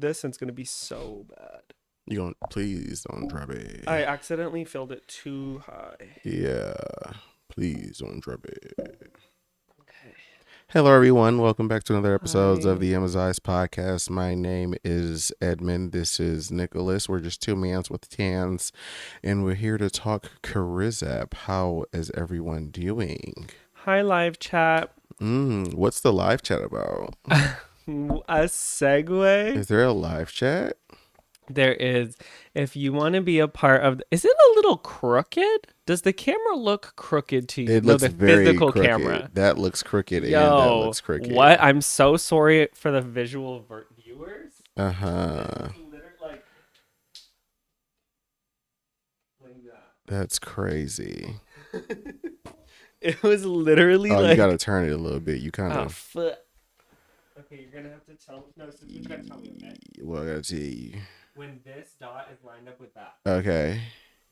move this and it's gonna be so bad. You don't, please don't drop it. I accidentally filled it too high. Yeah, please don't drop it. Okay. Hello, everyone. Welcome back to another episode Hi. of the Emmizzie podcast. My name is Edmund. This is Nicholas. We're just two mans with tans, and we're here to talk Charizap. How is everyone doing? Hi, live chat. What's the live chat about? A segue. Is there a live chat? There is. If you want to be a part of, is it a little crooked? Does the camera look crooked to you? It looks the very physical crooked. camera. That looks crooked, and that Yo, looks crooked. what? I'm so sorry for the visual viewers. Like that. That's crazy. It was literally Oh, like. you gotta turn it a little bit. You kind of. Foot. Okay, you're gonna have to tell. No, so you gotta tell me. Okay? Well, I gotta see. When this dot is lined up with that. Okay.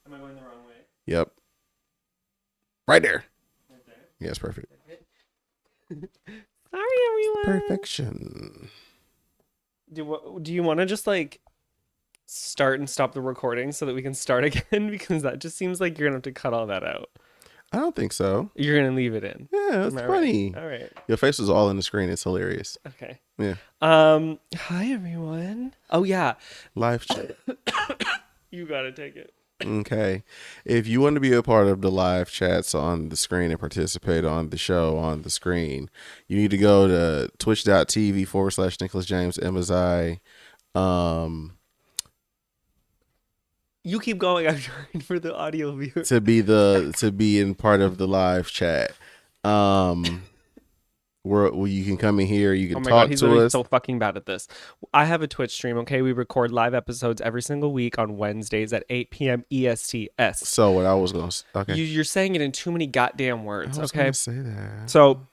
Am I going the wrong way? Yep. Right there. Right there. Yes, perfect. Sorry, everyone. Perfection. Do you want to just like start and stop the recording so that we can start again? Because that just seems like you're gonna have to cut all that out. I don't think so. You're gonna leave it in. Yeah, that's Am I funny. right? All right. Your face is all in the screen. It's hilarious. Okay. Yeah. Hi everyone. Oh yeah. Live chat. You gotta take it. Okay. If you want to be a part of the live chats on the screen and participate on the show on the screen, you need to go to twitch.tv/Nicholas James Emmizzie. You keep going. I'm trying for the audio viewer. to be in part of the live chat. Where you can come in here, you can Oh my talk God, he's to literally us. so fucking bad at this. I have a Twitch stream, okay? We record live episodes every single week on Wednesdays at 8 p.m. ESTS. So what I was gonna okay, You're saying it in too many goddamn words, I was okay? gonna say that. So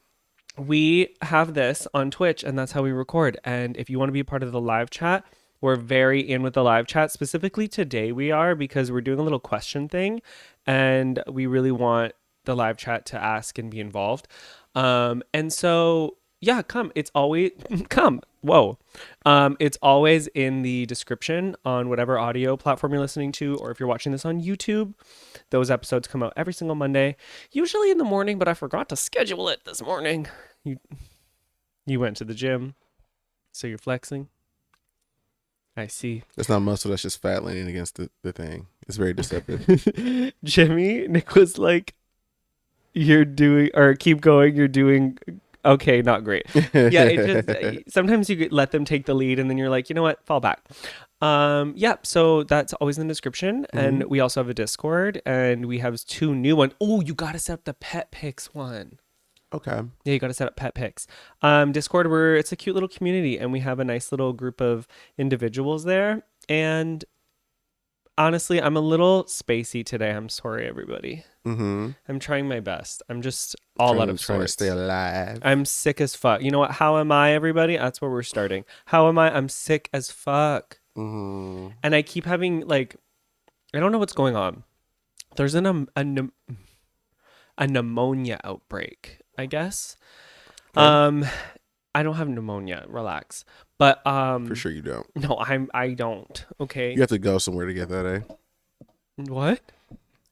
we have this on Twitch, and that's how we record. And if you want to be a part of the live chat, we're very in with the live chat. Specifically today we are, because we're doing a little question thing, and we really want the live chat to ask and be involved. And so yeah, come. It's always come. Whoa. It's always in the description on whatever audio platform you're listening to, or if you're watching this on YouTube. Those episodes come out every single Monday, usually in the morning, but I forgot to schedule it this morning. You went to the gym, so you're flexing. I see. That's not muscle, that's just fat leaning against the thing. It's very deceptive. Jimmy, Nick was like, you're doing, or keep going, you're doing okay, not great. Yeah, it just, sometimes you let them take the lead and then you're like, you know what, fall back. Yeah, so that's always in the description. And we also have a Discord, and we have 2 new ones. Oh, you gotta set up the pet pics one. Okay. Yeah, you gotta set up pet pics. Discord, where it's a cute little community, and we have a nice little group of individuals there. And honestly, I'm a little spacey today. I'm sorry, everybody. I'm trying my best. I'm just all out of trying to sorts. stay alive. I'm sick as fuck. You know what? How am I, everybody? That's where we're starting. How am I? I'm sick as fuck. And I keep having, like, I don't know what's going on. There's a pneumonia outbreak, I guess. Okay. I don't have pneumonia. Relax. But For sure you don't. no, I don't. Okay. You have to go somewhere to get that, eh? What?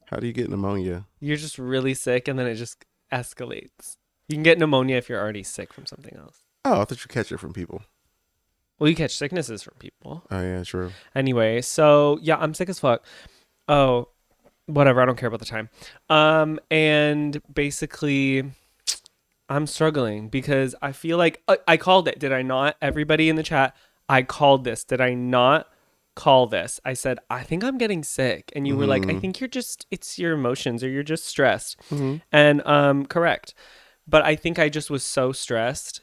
How do you get pneumonia? You're just really sick, and then it just escalates. You can get pneumonia if you're already sick from something else. Oh, I thought you catch it from people. Well, you catch sicknesses from people. Oh yeah, true. Anyway, so yeah, I'm sick as fuck. Oh, whatever. I don't care about the time. And basically, I'm struggling because I feel like I called it. Did I not? Everybody in the chat, I called this. Did I not call this? I said, I think I'm getting sick. And you were like, I think it's your emotions, or you're just stressed. And correct. But I think I just was so stressed.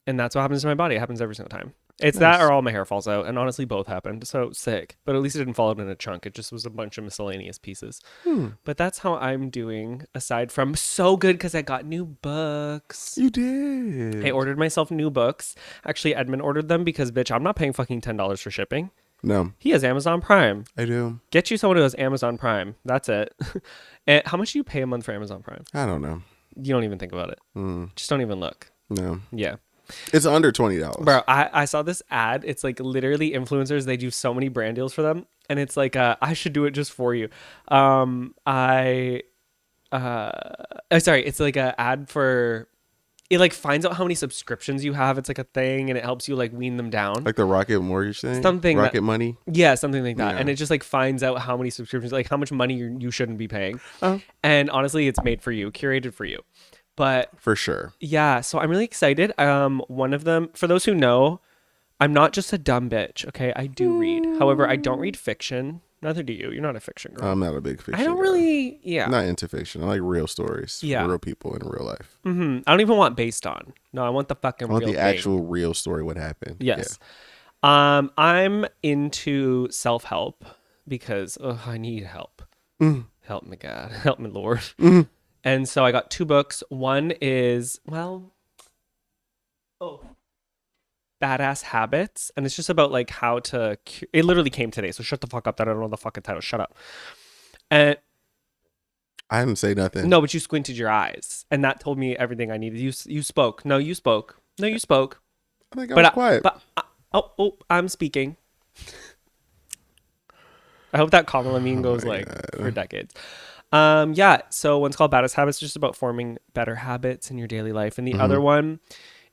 And that's what happens to my body. It happens every single time. It's Nice. that or all my hair falls out. And honestly, both happened. So sick. But at least it didn't fall out in a chunk. It just was a bunch of miscellaneous pieces. But that's how I'm doing, aside from so good because I got new books. You did. I ordered myself new books. Actually, Edmund ordered them because, bitch, I'm not paying fucking $10 for shipping. No. He has Amazon Prime. I do. Get you someone who has Amazon Prime. That's it. And how much do you pay a month for Amazon Prime? I don't know. You don't even think about it. Just don't even look. No. Yeah. It's under $20. Bro, I saw this ad. It's like literally influencers. They do so many brand deals for them. And it's like, I should do it just for you. Sorry. It's like a ad for, it like finds out how many subscriptions you have. It's like a thing and it helps you like wean them down. Like the Rocket Mortgage thing? Something Rocket Money? Yeah, something like that. Yeah. And it just like finds out how many subscriptions, like how much money you shouldn't be paying. Oh. And honestly, it's made for you, curated for you. But For sure. yeah, so I'm really excited. One of them, for those who know, I'm not just a dumb bitch. Okay, I do read. However, I don't read fiction. Neither do you. You're not a fiction girl. I'm not a big fiction I don't guy. really. Yeah. I'm not into fiction. I like real stories. Yeah. Real people in real life. I don't even want based on. No, I want the fucking. I want real the thing. actual real story. What happened? Yes. I'm into self-help because I need help. Help me, God. Help me, Lord. And so I got 2 books. One is, Badass Habits. And it's just about like how to, it literally came today. So shut the fuck up that I don't know the fucking title. Shut up. And I didn't say nothing. no, but you squinted your eyes. And that told me everything I needed. You spoke. No, you spoke. No, you spoke. I think I was quiet. I'm speaking. I hope that Kamala meme goes my like God. for decades. Yeah. So one's called Badass Habits, just about forming better habits in your daily life, and the other one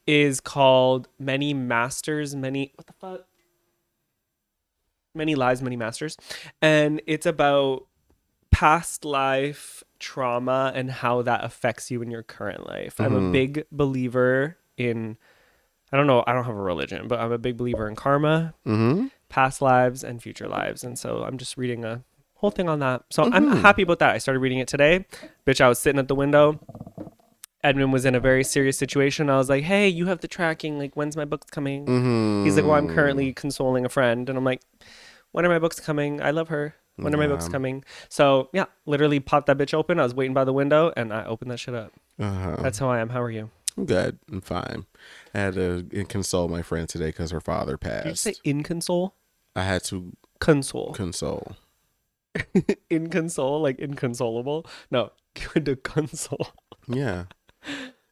is called Many Masters, Many Lives, Many Masters, and it's about past life trauma and how that affects you in your current life. I'm a big believer in. I don't know. I don't have a religion, but I'm a big believer in karma, past lives, and future lives. And so I'm just reading a whole thing on that. So I'm happy about that. I started reading it today. Bitch, I was sitting at the window. Edmund was in a very serious situation. I was like, hey, you have the tracking. Like, when's my books coming? He's like, well, I'm currently consoling a friend. And I'm like, when are my books coming? I love her. When are my books coming? So, yeah, literally popped that bitch open. I was waiting by the window, and I opened that shit up. That's how I am. How are you? I'm good. I'm fine. I had to console my friend today because her father passed. Did you say inconsole? I had to Console. console. Inconsole, like inconsolable? No, you had to console. Yeah.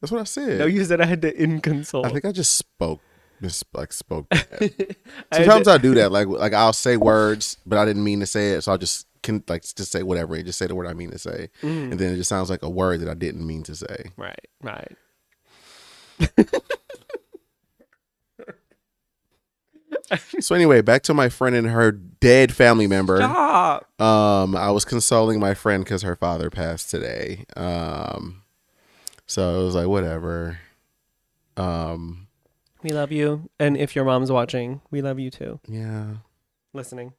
That's what I said. No, you said I had to inconsole. I think I just spoke bad. Sometimes I do that. Like I'll say words, but I didn't mean to say it, so I'll just just say whatever. Just say the word I mean to say, and then it just sounds like a word that I didn't mean to say. Right. So anyway, back to my friend and her dead family member. Stop. I was consoling my friend because her father passed today. So it was like whatever. We love you, and if your mom's watching, we love you too. Yeah. Listening.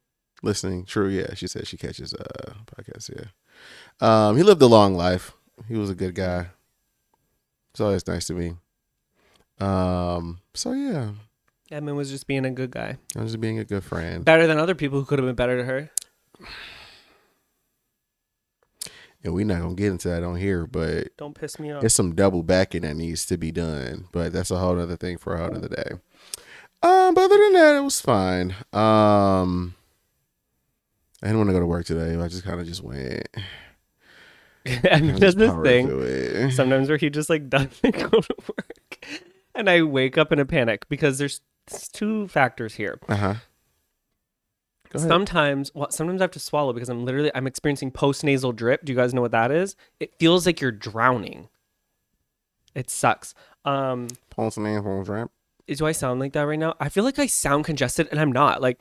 True. Yeah. She said she catches podcasts. Yeah. He lived a long life. He was a good guy. It's always nice to me. So yeah. Edmund was just being a good guy. I was just being a good friend. Better than other people who could have been better to her. And we're not gonna get into that on here, but Don't piss me off. it's some double backing that needs to be done. But that's a whole other thing for a whole other day. But other than that, it was fine. I didn't want to go to work today. I just kind of just went. And he does this Power thing to it. sometimes where he just like doesn't go to work, and I wake up in a panic because there's 2 factors here. Go ahead. Sometimes I have to swallow because I'm experiencing postnasal drip. Do you guys know what that is? It feels like you're drowning. It sucks. Postnasal drip. Do I sound like that right now? I feel like I sound congested, and I'm not. Like,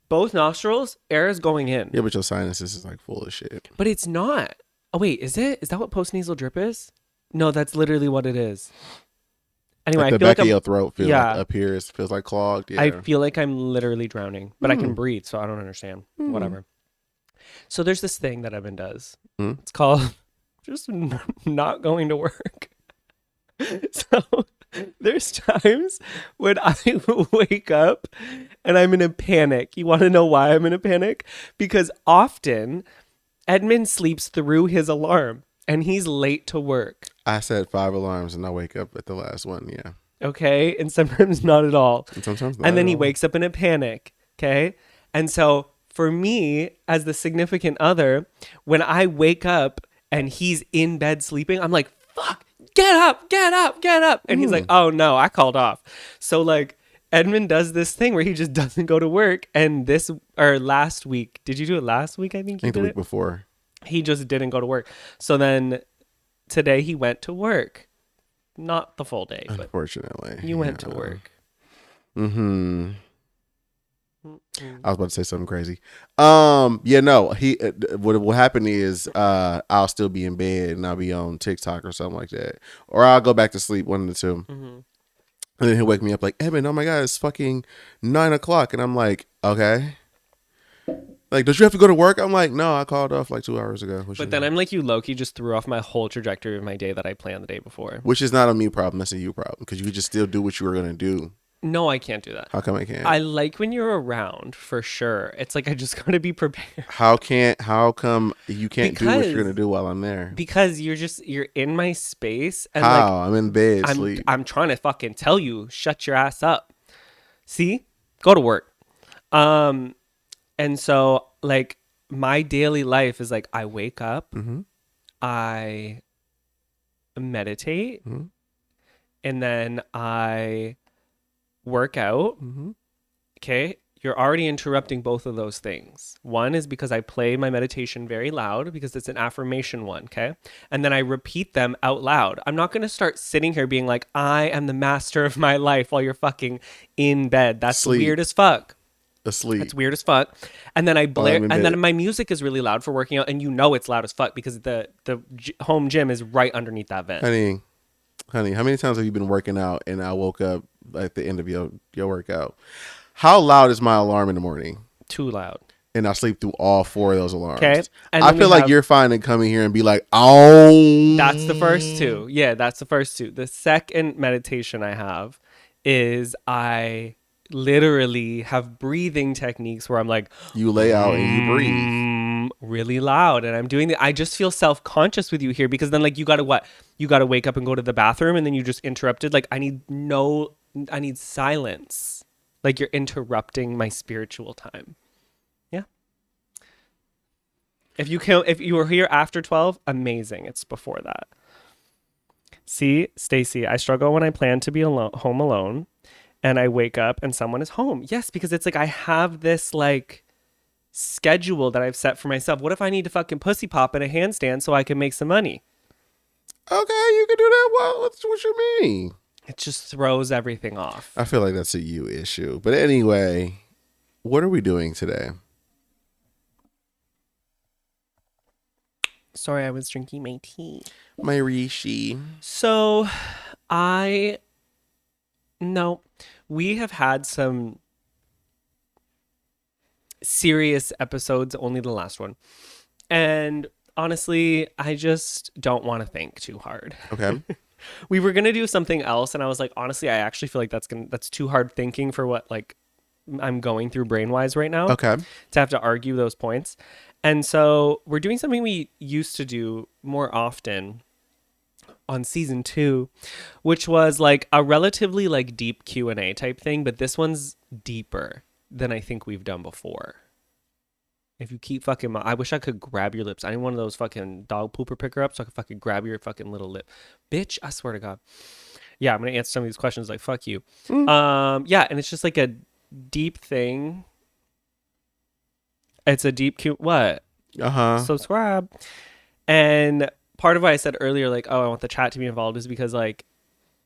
both nostrils, air is going in. Yeah, but your sinuses is like full of shit. But it's not. Oh, wait, is it? Is that what postnasal drip is? No, that's literally what it is. Anyway, Like the I feel back like of your throat feels like up here. It feels like clogged. Yeah. I feel like I'm literally drowning, but I can breathe, so I don't understand. Whatever. So there's this thing that Evan does. It's called just not going to work. So there's times when I wake up and I'm in a panic. You want to know why I'm in a panic? Because often Edmund sleeps through his alarm and he's late to work. I set 5 alarms and I wake up at the last one. Yeah. Okay. And sometimes not at all. And sometimes not. And then at he all. wakes up in a panic. Okay. And so for me, as the significant other, when I wake up and he's in bed sleeping, I'm like, fuck, get up, get up, get up. And he's like, oh no, I called off. So like Edmund does this thing where he just doesn't go to work. And this, or last week, did you do it last week? I think you I think did the week it. before. He just didn't go to work. So then today he went to work. Not the full day, but Unfortunately. you went to work. Mm-hmm. I was about to say something crazy. Yeah, no. He what will happen is I'll still be in bed and I'll be on TikTok or something like that, or I'll go back to sleep, one of the 2 Mm-hmm. and then he'll wake me up like, Evan, oh my god, it's fucking 9 o'clock, and I'm like, okay. Like, don't you have to go to work? I'm like, no, I called off like 2 hours ago. But then I'm like, you low-key just threw off my whole trajectory of my day that I planned the day before. Which is not a me problem. That's a you problem, because you could just still do what you were gonna do. No, I can't do that. How come I can't? I like when you're around, for sure. It's like I just gotta be prepared. How come you can't do what you're gonna do while I'm there? Because you're in my space and How? I'm in bed, sleep. I'm trying to fucking tell you, shut your ass up. See? Go to work. And so like my daily life is like I wake up, I meditate, and then I work out. Okay, you're already interrupting both of those things. One is because I play my meditation very loud because it's an affirmation one, okay? And then I repeat them out loud. I'm not going to start sitting here being like, I am the master of my life while you're fucking in bed. That's weird as fuck. Asleep. That's weird as fuck. And then I blare, and then my music is really loud for working out, and you know it's loud as fuck because the home gym is right underneath that vent. Honey, how many times have you been working out and I woke up at the end of your workout? How loud is my alarm in the morning? Too loud. And I sleep through all 4 of those alarms. Okay. I feel like you're fine to come in here and be like, oh. That's the first 2. Yeah, that's the first 2. The second meditation I have is I literally have breathing techniques where I'm like, you lay out and you breathe really loud, and I'm doing I just feel self-conscious with you here because then like you gotta wake up and go to the bathroom, and then you just interrupted. Like I need silence. Like you're interrupting my spiritual time. Yeah. If you were here after 12, amazing. It's before that. See, Stacy, I struggle when I plan to be home alone and I wake up and someone is home. Yes, because it's like I have this like schedule that I've set for myself. What if I need to fucking pussy pop in a handstand so I can make some money? Okay, you can do that. Well, what you mean? It just throws everything off. I feel like that's a you issue. But anyway, what are we doing today? Sorry, I was drinking my tea. My Rishi. So, we have had some serious episodes, only the last one. And honestly, I just don't want to think too hard. Okay. We were going to do something else, and I was like, honestly, I actually feel like that's too hard thinking for what like I'm going through brain-wise right now. Okay. To have to argue those points. And so we're doing something we used to do more often on season 2, which was like a relatively like deep Q&A type thing, but this one's deeper than I think we've done before. If you keep fucking I wish I could grab your lips. I need one of those fucking dog pooper picker ups so I could fucking grab your fucking little lip. Bitch, I swear to God. Yeah, I'm going to answer some of these questions like fuck you. Yeah, and it's just like a deep thing. It's a deep what? Subscribe. And part of why I said earlier, like, oh, I want the chat to be involved is because like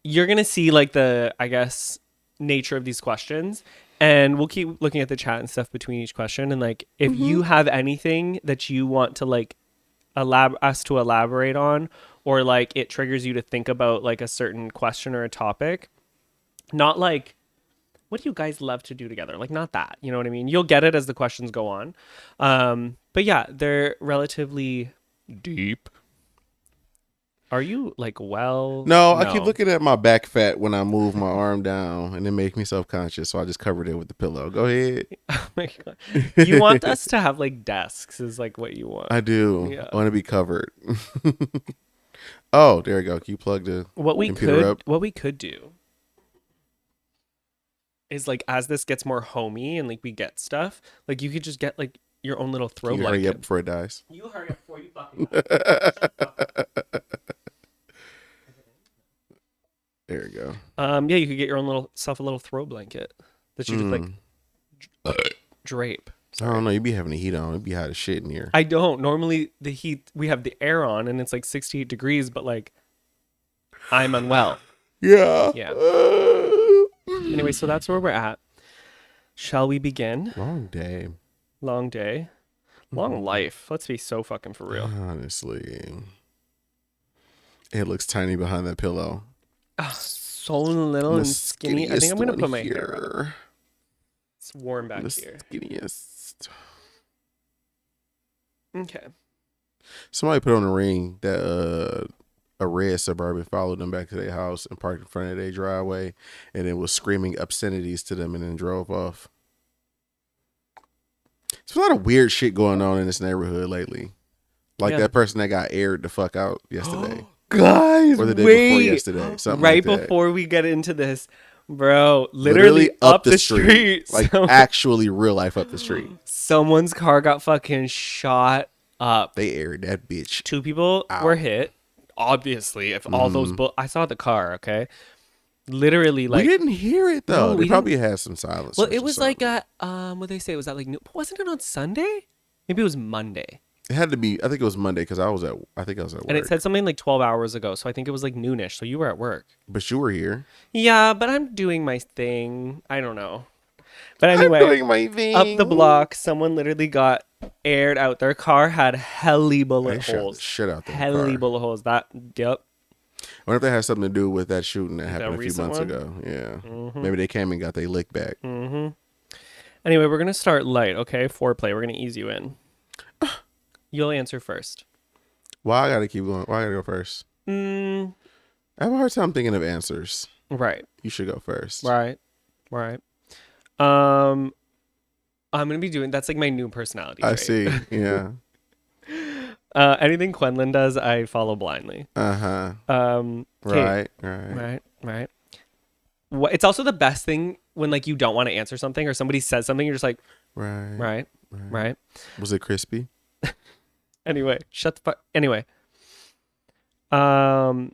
you're going to see like the, I guess, nature of these questions. And we'll keep looking at the chat and stuff between each question. And like, if you have anything that you want to like us to elaborate on, or like it triggers you to think about like a certain question or a topic, not like, what do you guys love to do together? Like, not that, you know what I mean? You'll get it as the questions go on. But yeah, they're relatively deep. Are you like, well? No, I keep looking at my back fat when I move my arm down, and it makes me self-conscious, so I just covered it with the pillow. Go ahead. Oh my God. You want us to have like desks is like what you want. I do. Yeah. I want to be covered. Oh, there we go. Can you plug the computer up? What we could do is like, as this gets more homey and like we get stuff, like you could just get like your own little throw blanket. Hurry up before it dies. You hurry up before you fucking die. we go. Yeah, you could get your own a little throw blanket that you just like drape. I don't know. You be having the heat on. It'd be hot as shit in here. I don't. Normally the heat, we have the air on and it's like 68 degrees, but like I'm unwell. Yeah. Yeah. Anyway, so that's where we're at. Shall we begin? Long day. Long day. Long life. Let's be so fucking for real. Honestly. It looks tiny behind that pillow. So little and skinny. I think I'm going to put my hair up. It's warm back here. Skinniest. Okay. Somebody put on a ring that a red Suburban followed them back to their house and parked in front of their driveway, and it was screaming obscenities to them and then drove off. There's a lot of weird shit going on in this neighborhood lately. Like that person that got aired the fuck out yesterday. Guys, or the day before yesterday. Something right like that. before we get into this, bro, literally up the street. Like actually real life up the street. Someone's car got fucking shot up. They aired that bitch. 2 people were hit. Obviously, if all those I saw the car, okay? Literally, like, we didn't hear it though. No, they probably had some silence. Well, it was like at what they say, was that like wasn't it on Sunday? Maybe it was Monday. It had to be. I think it was Monday because I think I was at work. And it said something like 12 hours ago, so I think it was like noonish. So you were at work. But you were here. Yeah, but I'm doing my thing. I don't know. But anyway, I'm doing my thing. Up the block, someone literally got aired out. Their car had heli bullet holes. Shit out there. Heli bullet holes. Yep. I wonder if that has something to do with that shooting that happened a few months one? ago. Yeah. Maybe they came and got their lick back. Anyway, we're going to start light, okay? Foreplay. We're going to ease you in. You'll answer first. Why I got to keep going? Why I got to go first? I have a hard time thinking of answers. Right. You should go first. Right. I'm going to be doing, that's like my new personality. I see. Yeah. Anything Quenlin does, I follow blindly. Right. It's also the best thing when like you don't want to answer something or somebody says something, you're just like, right. Was it crispy? Anyway, shut the fuck. Anyway, or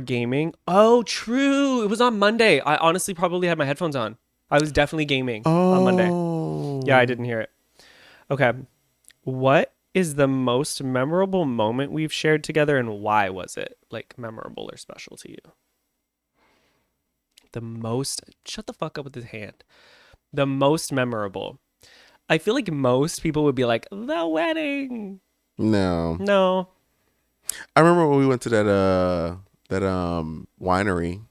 gaming. Oh, true. It was on Monday. I honestly probably had my headphones on. I was definitely gaming on Monday. Yeah, I didn't hear it. Okay, what is the most memorable moment we've shared together, and why was it like memorable or special to you? Shut the fuck up with his hand. The most memorable. I feel like most people would be like, the wedding. No. I remember when we went to that winery.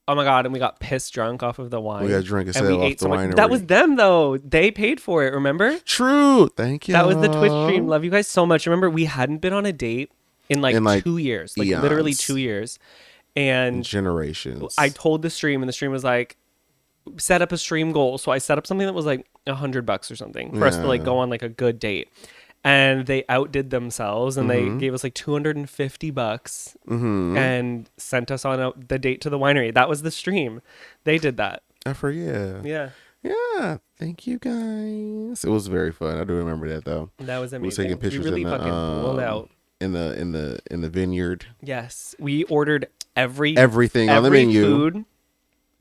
Oh my God, and we got pissed drunk off of the wine. We got drunk and sail off the winery. That was them though. They paid for it, remember? True. Thank you. That was the Twitch stream. Love you guys so much. Remember, we hadn't been on a date in like 2 years. Like eons. literally 2 years. And generations. I told the stream, and the stream was like, set up a stream goal. So I set up something that was like $100 or something for us to like go on like a good date. And they outdid themselves, and they gave us like $250 and sent us on the date to the winery. That was the stream. They did that. I forget. Yeah. Yeah. Thank you guys. It was very fun. I do remember that though. That was amazing. We were taking pictures we really in the, fucking pulled out. in the vineyard. Yes, we ordered everything on the menu. Food.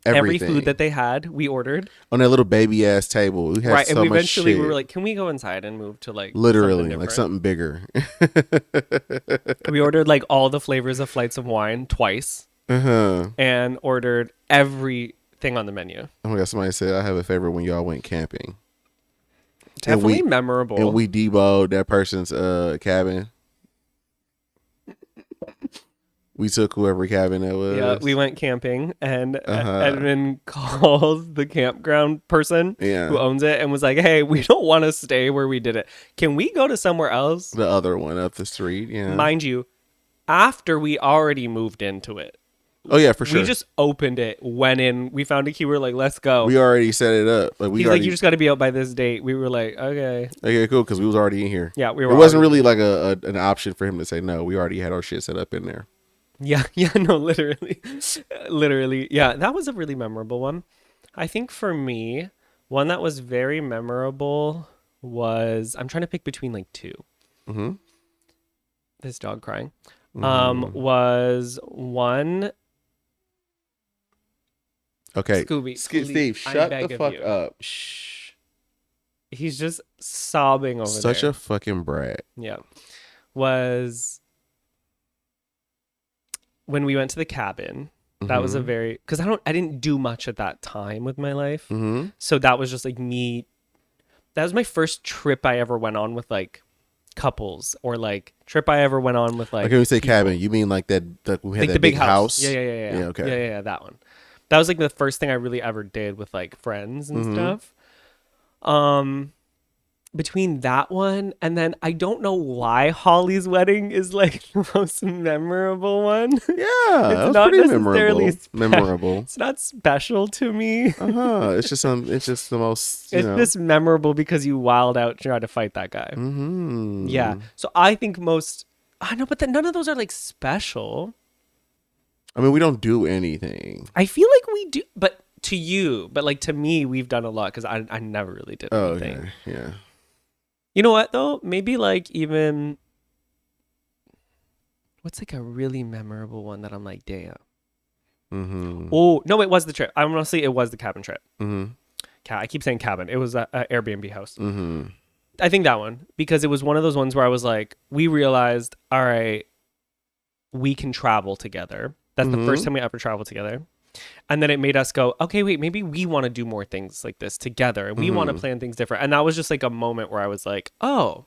Every food that they had, we ordered on that little baby ass table. We had so and much eventually shit. we were like, can we go inside and move to like literally like something bigger? We ordered like all the flavors of flights of wine twice, and ordered everything on the menu. Oh my God! Somebody said I have a favorite when y'all went camping. Definitely memorable. And we deboed that person's cabin. We took whoever cabin that was. Yeah, we went camping, and Edmund calls the campground person who owns it and was like, hey, we don't want to stay where we did it. Can we go to somewhere else? The other one up the street, yeah. Mind you, after we already moved into it. Oh, yeah, for sure. We just opened it, went in, we found a key, we were like, let's go. We already set it up. He's like, you just got to be out by this date. We were like, okay. Okay, cool, because we was already in here. Yeah, we were. It wasn't really like an option for him to say no. We already had our shit set up in there. Yeah, no, literally. Yeah, that was a really memorable one. I think for me, one that was very memorable was, I'm trying to pick between like two. This dog crying. Was one Okay. Scooby, Steve, I shut the beg of fuck you. up. Shh. He's just sobbing over Such there. a fucking brat. Yeah. Was when we went to the cabin. That was a very, because I didn't do much at that time with my life. Mm-hmm. So that was just like me. That was my first trip I ever went on with like couples, or like trip I ever went on with Like like when you say people. cabin, you mean like that? Like we had Like that the big house. Yeah. Yeah. Okay. Yeah, that one. That was like the first thing I really ever did with like friends and stuff. Um, between that one and then I don't know why Holly's wedding is like the most memorable one. Yeah, It's that was not pretty necessarily memorable. it's not special to me. It's just It's just the most. It's just memorable because you wild out try to fight that guy. Mm-hmm. Yeah. So I think most. I know, but none of those are like special. I mean, we don't do anything. I feel like we do, but to you, but like to me, we've done a lot because I never really did anything. Okay. Yeah. You know what though? Maybe like even what's like a really memorable one that I'm like, damn. Mm-hmm. Oh no, it was the trip. I'm honestly, it was the cabin trip. Mm-hmm. I keep saying cabin. It was a Airbnb house. Mm-hmm. I think that one because it was one of those ones where I was like, we realized, all right, we can travel together. That's the first time we ever traveled together. And then it made us go, okay, wait, maybe we want to do more things like this together and we want to plan things different. And that was just like a moment where I was like, oh,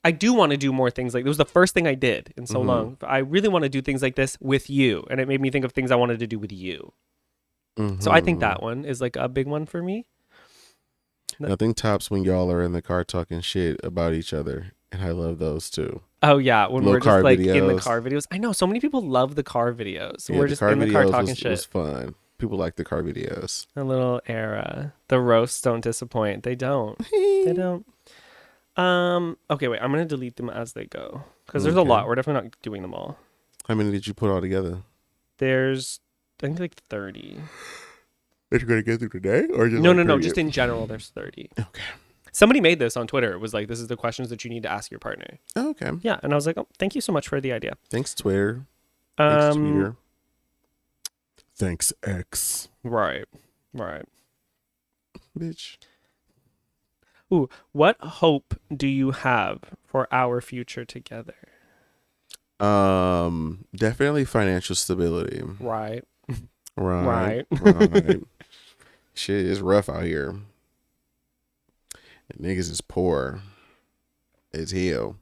I do want to do more things like it was the first thing I did in so long. I really want to do things like this with you. And it made me think of things I wanted to do with you. So I think that one is like a big one for me. Nothing tops when y'all are in the car talking shit about each other. And I love those too. Oh yeah, when Little we're just like videos. in the car videos. I know so many people love the car videos. Yeah, We're just in the car talking shit. It was fun. People like the car videos. A little era. The roasts don't disappoint. They don't. They don't. Okay, wait. I'm gonna delete them as they go because there's a lot. We're definitely not doing them all. How many did you put all together? There's, I think, like 30. That you're gonna get through today, or just No. Just in general, there's 30. Okay. Somebody made this on Twitter. It was like, this is the questions that you need to ask your partner. Oh, okay. Yeah, and I was like, oh, thank you so much for the idea. Thanks, Twitter. Thanks, Um, Twitter. Thanks, X. right. Bitch. Ooh, what hope do you have for our future together? Definitely financial stability. Right. Right. Shit, it's rough out here. And niggas is poor as hell.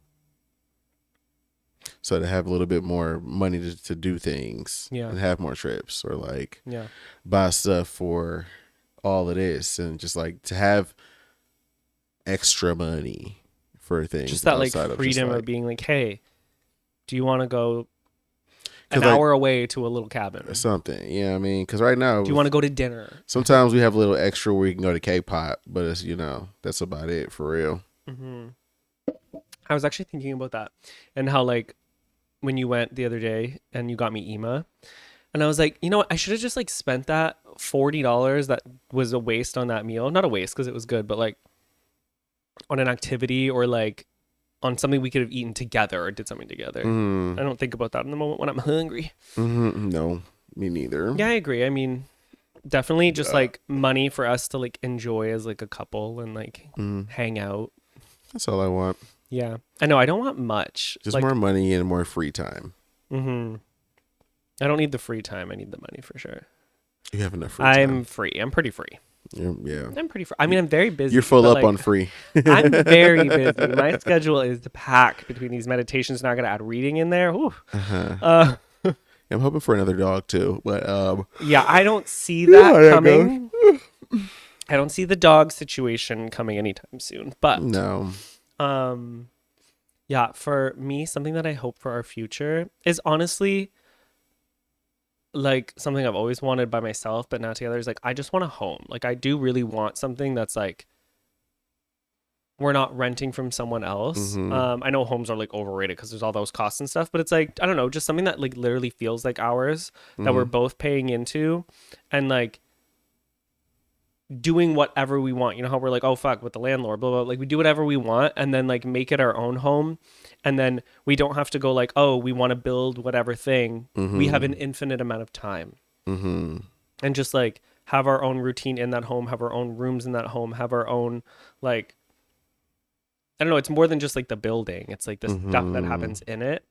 So to have a little bit more money to do things and have more trips or like buy stuff for all of this and just like to have extra money for things. Just that like freedom of being like, hey, do you want to go an hour away to a little cabin or something? Yeah, I mean, because right now, do you want to go to dinner? Sometimes we have a little extra where you can go to K-pop, but it's that's about it for real. I was actually thinking about that and how like when you went the other day and you got me Ema, and I was like, you know what, I should have just like spent that $40 that was a waste on that meal. Not a waste because it was good, but like on an activity or like on something we could have eaten together or did something together. I don't think about that in the moment when I'm hungry. No, me neither. Yeah, I agree. I mean, definitely just like money for us to like enjoy as like a couple and like hang out. That's all I want. Yeah, I know. I don't want much. Just like, more money and more free time. I don't need the free time. I need the money for sure. You have enough free time. I'm free. I'm pretty free. Yeah. I'm pretty free. I mean, I'm very busy. You're full up like, on free. I'm very busy. My schedule is packed between these meditations. Now I got to add reading in there. I'm hoping for another dog too, but yeah, I don't see that coming. I don't see the dog situation coming anytime soon. But no. Yeah, for me, something that I hope for our future is honestly like something I've always wanted by myself, but now together is like I just want a home. Like I do really want something that's like we're not renting from someone else. I know homes are like overrated because there's all those costs and stuff, but it's like I don't know, just something that like literally feels like ours that we're both paying into and like doing whatever we want. You know how we're like, oh fuck, with the landlord, blah blah. Like we do whatever we want and then like make it our own home, and then we don't have to go like, oh, we want to build whatever thing. We have an infinite amount of time. and just like have our own routine in that home, have our own rooms in that home, have our own like I don't know, it's more than just like the building. It's like the stuff that Mm-hmm. happens in it.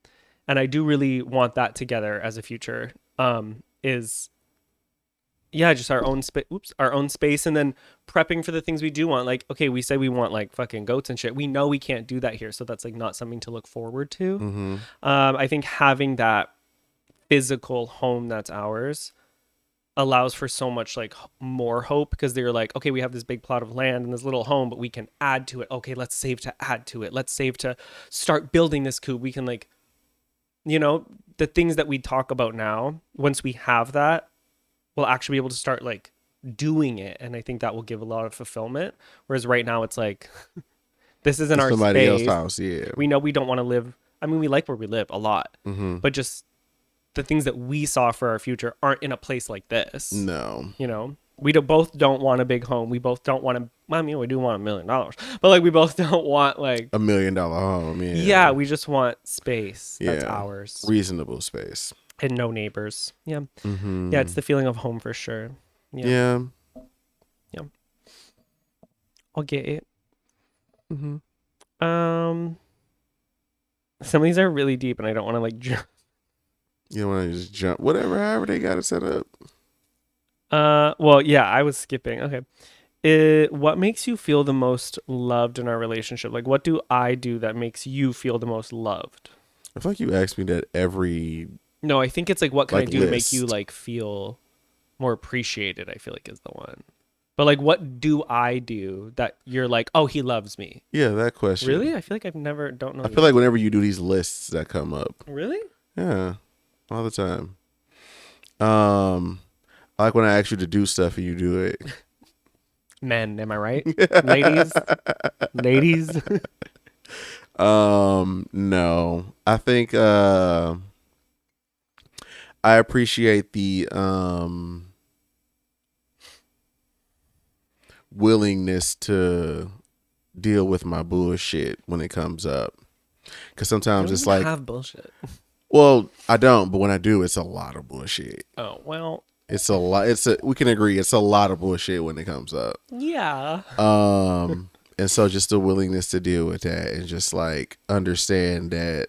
And I do really want that together as a future. Is yeah, just our own space, our own space, and then prepping for the things we do want. Like, okay, we say we want like fucking goats and shit. We know we can't do that here, so that's like not something to look forward to. Mm-hmm. I think having that physical home that's ours allows for so much like more hope because they're like, okay, we have this big plot of land and this little home, but we can add to it. Okay, let's save to add to it. Let's save to start building this coop. We can like, you know, the things that we talk about now, once we have that, we'll actually be able to start like doing it. And I think that will give a lot of fulfillment. Whereas right now it's like, this isn't It's our somebody else's space. house. Yeah. We know we don't want to live. I mean, we like where we live a lot, Mm-hmm. but just the things that we saw for our future aren't in a place like this. No. You know, both don't want a big home. We both don't want to. I mean, we do want $1 million, but like we both don't want like $1 million home. Yeah. yeah. We just want space that's Yeah. ours Reasonable space. and no neighbors. Yeah, Mm-hmm. yeah. It's the feeling of home for sure. Yeah, Yeah. yeah. I'll get it. Mm-hmm. Some of these are really deep, and I don't want to like. You don't want to just jump. Whatever. However they got it set up. Well, yeah. I was skipping. Okay. What makes you feel the most loved in our relationship? Like, what do I do that makes you feel the most loved? I feel like you asked me that every No, I think it's like, what can I like do to make you list. like feel more appreciated? I feel like is the one. But like, what do I do that you're like, oh, he loves me? Yeah, that question. Really? I feel like I've never don't know. I feel like whenever you do these lists that come up, Really? yeah, all the time. I like when I ask you to do stuff and you do it. Men, am I right? Ladies, ladies. No, I think I appreciate the willingness to deal with my bullshit when it comes up. Because sometimes You it's don't even like, have bullshit. well, I don't, but when I do, it's a lot of bullshit. Oh well, It's a lot. We can agree it's a lot of bullshit when it comes up. yeah. And so just the willingness to deal with that and just like understand that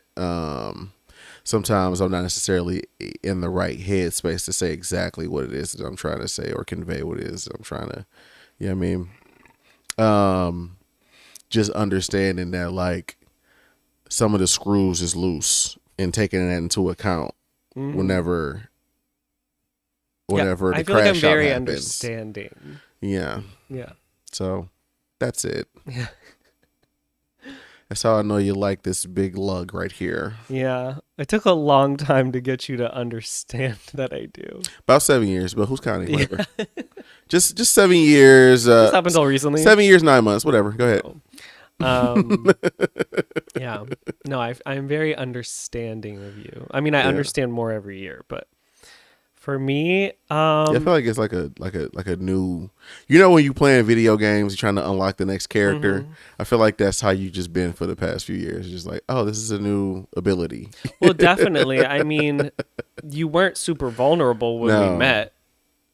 sometimes I'm not necessarily in the right headspace to say exactly what it is that I'm trying to say or convey what it is that I'm trying to, you know what I mean? Just understanding that like some of the screws is loose and taking that into account whenever Yeah, the I feel like I'm crash out very happens. understanding. Yeah. Yeah. So that's it. Yeah. That's how I know you like this big lug right here. Yeah. It took a long time to get you to understand that I do. About 7 years, but who's counting? Whatever. Just 7 years. This happened until recently. 7 years, 9 months. Whatever. Go ahead. Yeah. No, I'm very understanding of you. I mean, I Yeah. understand more every year, but for me, Yeah, I feel like it's like a new. You know when you playing video games, you're trying to unlock the next character. I feel like that's how you just been for the past few years. It's just like, oh, this is a new ability. well, definitely. I mean, you weren't super vulnerable when we No. met.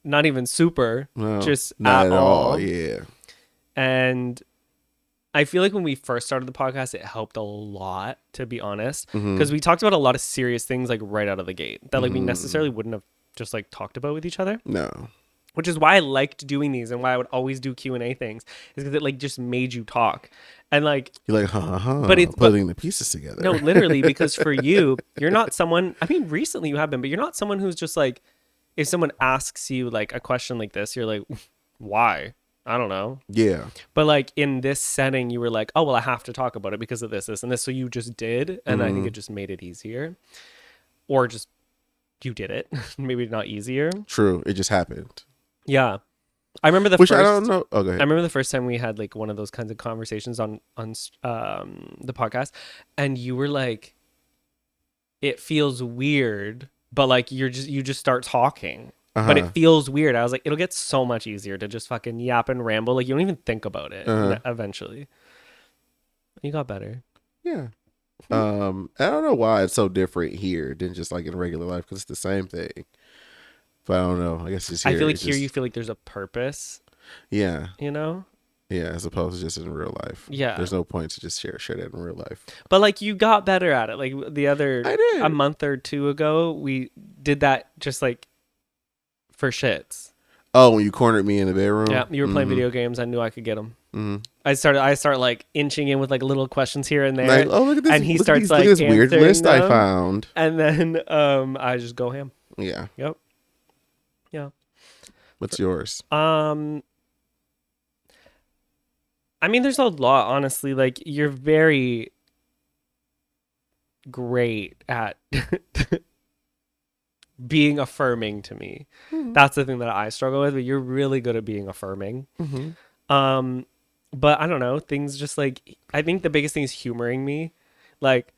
Not even super. No, Just not at at all. all. Yeah. And I feel like when we first started the podcast, it helped a lot, to be honest, because we talked about a lot of serious things like right out of the gate that like we necessarily wouldn't have just like talked about with each other. No. Which is why I liked doing these and why I would always do Q&A things, is because it like just made you talk. And like, You're like, huh. But it's- putting the pieces together. no, literally, because for you, you're not someone, I mean, recently you have been, but you're not someone who's just like, if someone asks you like a question like this, you're like, why? I don't know. Yeah. But like in this setting, you were like, oh, well, I have to talk about it because of this, this, and this. So you just did. And I think it just made it easier. Or just you did it. Maybe not easier. True. It just happened. Yeah. I remember the Which first, I don't know. Oh, go I ahead. remember the first time we had like one of those kinds of conversations on the podcast, and you were like, it feels weird, but like you just start talking. But it feels weird. I was like, it'll get so much easier to just fucking yap and ramble. Like you don't even think about it eventually. You got better. Yeah. I don't know why it's so different here than just like in regular life because it's the same thing. But I don't know. I guess it's I here. feel like It's here just, you feel like there's a purpose, yeah. you know? Yeah, as opposed to just in real life. Yeah. There's no point to just share that in real life. But like you got better at it. Like I a did. month or two ago, we did that just like for shits. Oh, when you cornered me in the Yeah, bedroom? you were playing video games. I knew I could get them. Mm-hmm. I start like inching in with like little questions here and there. Like, oh, look at this. And he starts Look like at this weird answering list I them, found. and then I just go ham. Yeah. Yep. Yeah. What's yours? I mean, there's a lot, honestly. Like, you're very great at being affirming to me. Mm-hmm. That's the thing that I struggle with, but you're really good at being affirming. Mm-hmm. But I don't know, things just like, I think the biggest thing is humoring me. Like,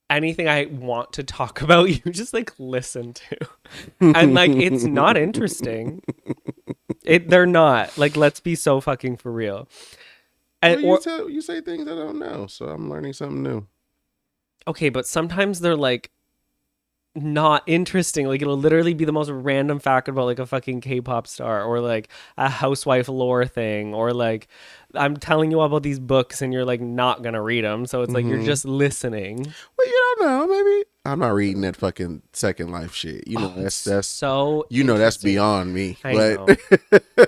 anything I want to talk about, you just like listen to. And like, it's not interesting. They're not. Like, let's be so fucking for real. And Well, you say things I don't know, so I'm learning something new. okay, but sometimes they're like not interesting. Like, it'll literally be the most random fact about like a fucking K-pop star, or like a housewife lore thing, or like I'm telling you all about these books and you're like not gonna read them, so it's like you're just listening. Well, you don't know. Maybe I'm not reading that fucking Second Life shit. You know, that's So you know that's interesting. beyond me. I But know.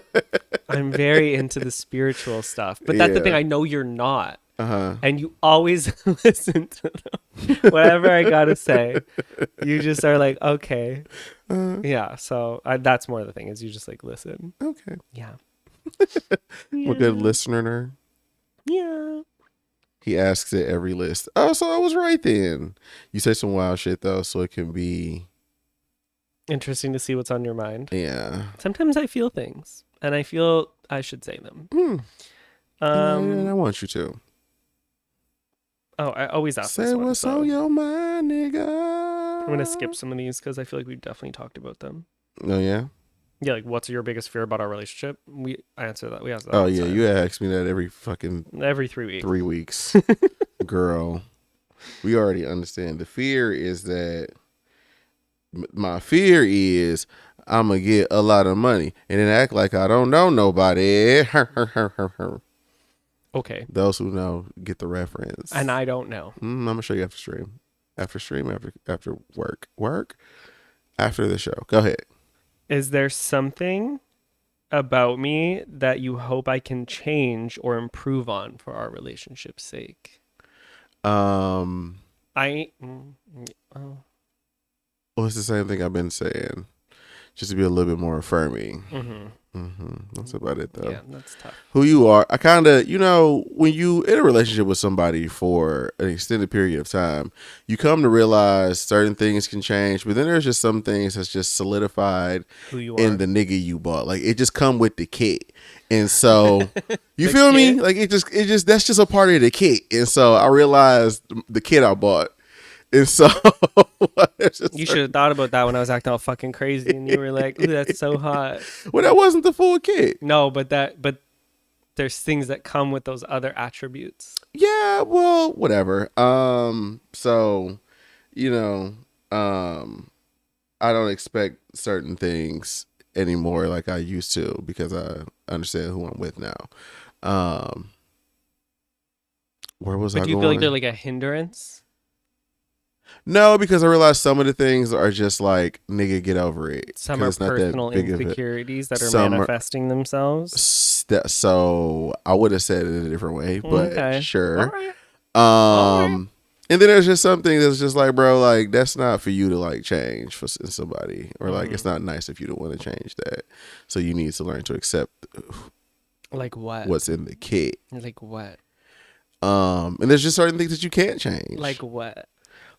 I'm very into the spiritual stuff, but that's the thing. I know you're not. And you always listen to them. Whatever I gotta say, you just are like, okay, yeah. So that's more the thing, is you just like listen. Okay. Yeah. I'm a good listener. Yeah. He asks at every list. Oh, so I was right then. You say some wild shit though, so it can be Interesting to see what's on your mind. yeah. Sometimes I feel things, and I feel I should say them. And I want you to Oh, I always ask say this one. what's So on your mind, nigga. I'm gonna skip some of these because I feel like we've definitely talked about them. Oh yeah. Yeah, like what's your biggest fear about our relationship? We answer that. We ask that. Oh all the yeah. time. You ask me that every fucking Every 3 weeks. 3 weeks, girl. We already understand. The fear is that my fear is I'm gonna get a lot of money and then act like I don't know nobody. Okay. Those who know get the reference. And I don't know. I'm gonna show you after stream. After work after the show. Go ahead. Is there something about me that you hope I can change or improve on for our relationship's sake? Well, I it's the same thing I've been saying, just to be a little bit more affirming. That's about it though. Yeah, that's tough. Who you are, I kind of, when you in a relationship with somebody for an extended period of time, you come to realize certain things can change, but then there's just some things that's just solidified Who you are. in the nigga you bought. Like, it just come with the kit. And so you The feel me? kit? Like, it just that's just a part of the kit. And so I realized the kit I bought. And so You should have thought about that when I was acting all fucking crazy and you were like, ooh, that's so hot. well, that wasn't the full kit. No, but there's things that come with those other attributes. Yeah, well, whatever. So, I don't expect certain things anymore like I used to, because I understand who I'm with now. Where was I But do you going? feel like they're like a hindrance? No, because I realized some of the things are just like, nigga, get over it. Some 'Cause are it's not that personal big of a- insecurities that are Some are- manifesting themselves. So I would have said it a different way, but Okay. sure. All right. And then there's just something that's just like, bro, like, that's not for you to like change for somebody, or like, it's not nice if you don't want to change that. So you need to learn to accept Like what? what's in the kit. Like what? And there's just certain things that you can't change, Like what?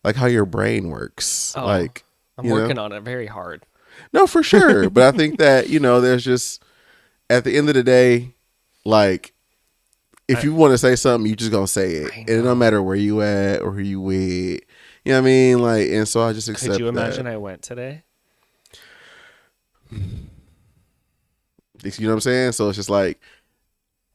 like how your brain works. Oh, like, I'm working on it very hard. no, for sure. But I think that, there's just, at the end of the day, like, if you want to say something, you just gonna say it, and it don't matter where you at or who you with. You know what I mean? Like, and so I just accept. Could you imagine that. I went today? You know what I'm saying? So it's just like,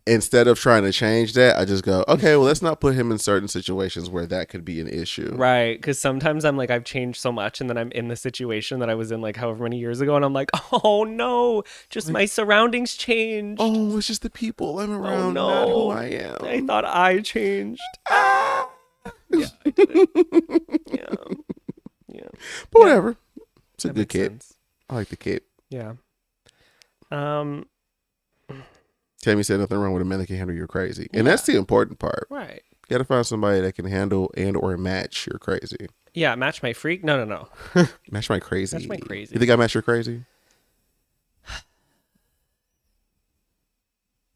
instead of trying to change that, I just go, okay, well, let's not put him in certain situations where that could be an issue. Right. Because sometimes I'm like, I've changed so much, and then I'm in the situation that I was in like however many years ago, and I'm like, oh no, just my surroundings changed. Oh, it's just the people I'm around, no. not who I am. I thought I changed. Yeah, I did it. Yeah. But whatever. It's a That good makes kid. sense. I like the kid. Yeah. Tammy said nothing wrong with a man that can handle your crazy. And that's the important part. Right. You gotta find somebody that can handle and or match your crazy. Yeah, match my freak? No. Match my crazy. Match my crazy. You think I match your crazy?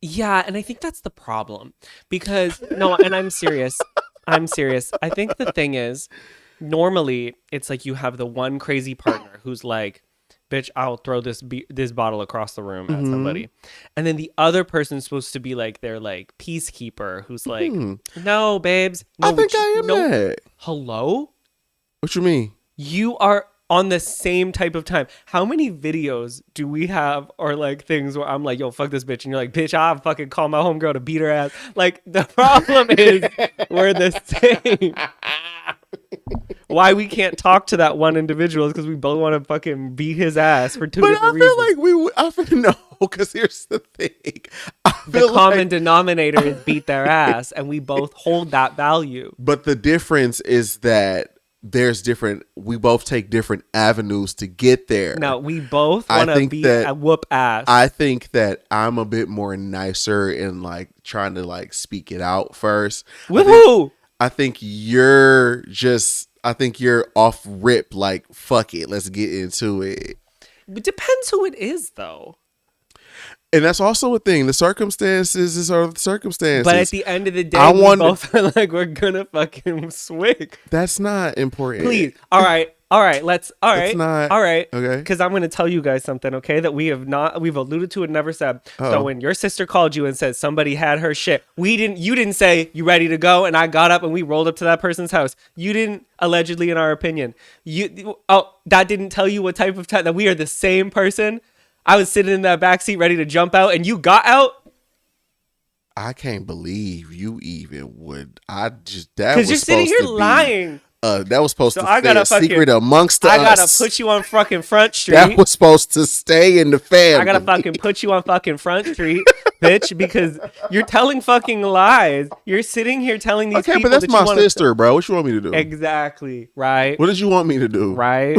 Yeah, and I think that's the problem. Because, no, and I'm serious. I think the thing is, normally, it's like you have the one crazy partner who's like, bitch, I'll throw this bottle across the room at somebody. And then the other person's supposed to be like their like peacekeeper who's like, no, babes. No, I think I am that. Hello? What you mean? You are on the same type of time. How many videos do we have or like things where I'm like, yo, fuck this bitch. And you're like, bitch, I'll fucking call my homegirl to beat her ass. Like, the problem is we're the same. Why we can't talk to that one individual is because we both want to fucking beat his ass for two different reasons. I feel no, because here's the thing. The common denominator is beat their ass, and we both hold that value. But the difference is that we both take different avenues to get there. No, we both want to beat a whoop ass. I think that I'm a bit more nicer in like trying to like speak it out first. With who? I think you're off rip, like, fuck it, let's get into it. It depends who it is, though. And that's also a thing. The circumstances are the circumstances. But at the end of the day, both are like, we're gonna fucking swing. That's not important. Please. All right. It's not. All right. Okay. Because I'm going to tell you guys something, okay, that we've alluded to and never said. Uh-oh. So when your sister called you and said somebody had her shit, you didn't say, you ready to go? And I got up and we rolled up to that person's house. You didn't, allegedly, in our opinion. That didn't tell you what type of time, that we are the same person. I was sitting in that backseat ready to jump out and you got out. I can't believe you even would. Because you're sitting here lying. That was supposed to stay a secret amongst us. I gotta put you on fucking Front Street. That was supposed to stay in the family. I gotta fucking put you on fucking Front Street, bitch, because you're telling fucking lies. You're sitting here telling these people. Okay, but that's my sister, bro. What you want me to do? Exactly. Right. What did you want me to do? Right.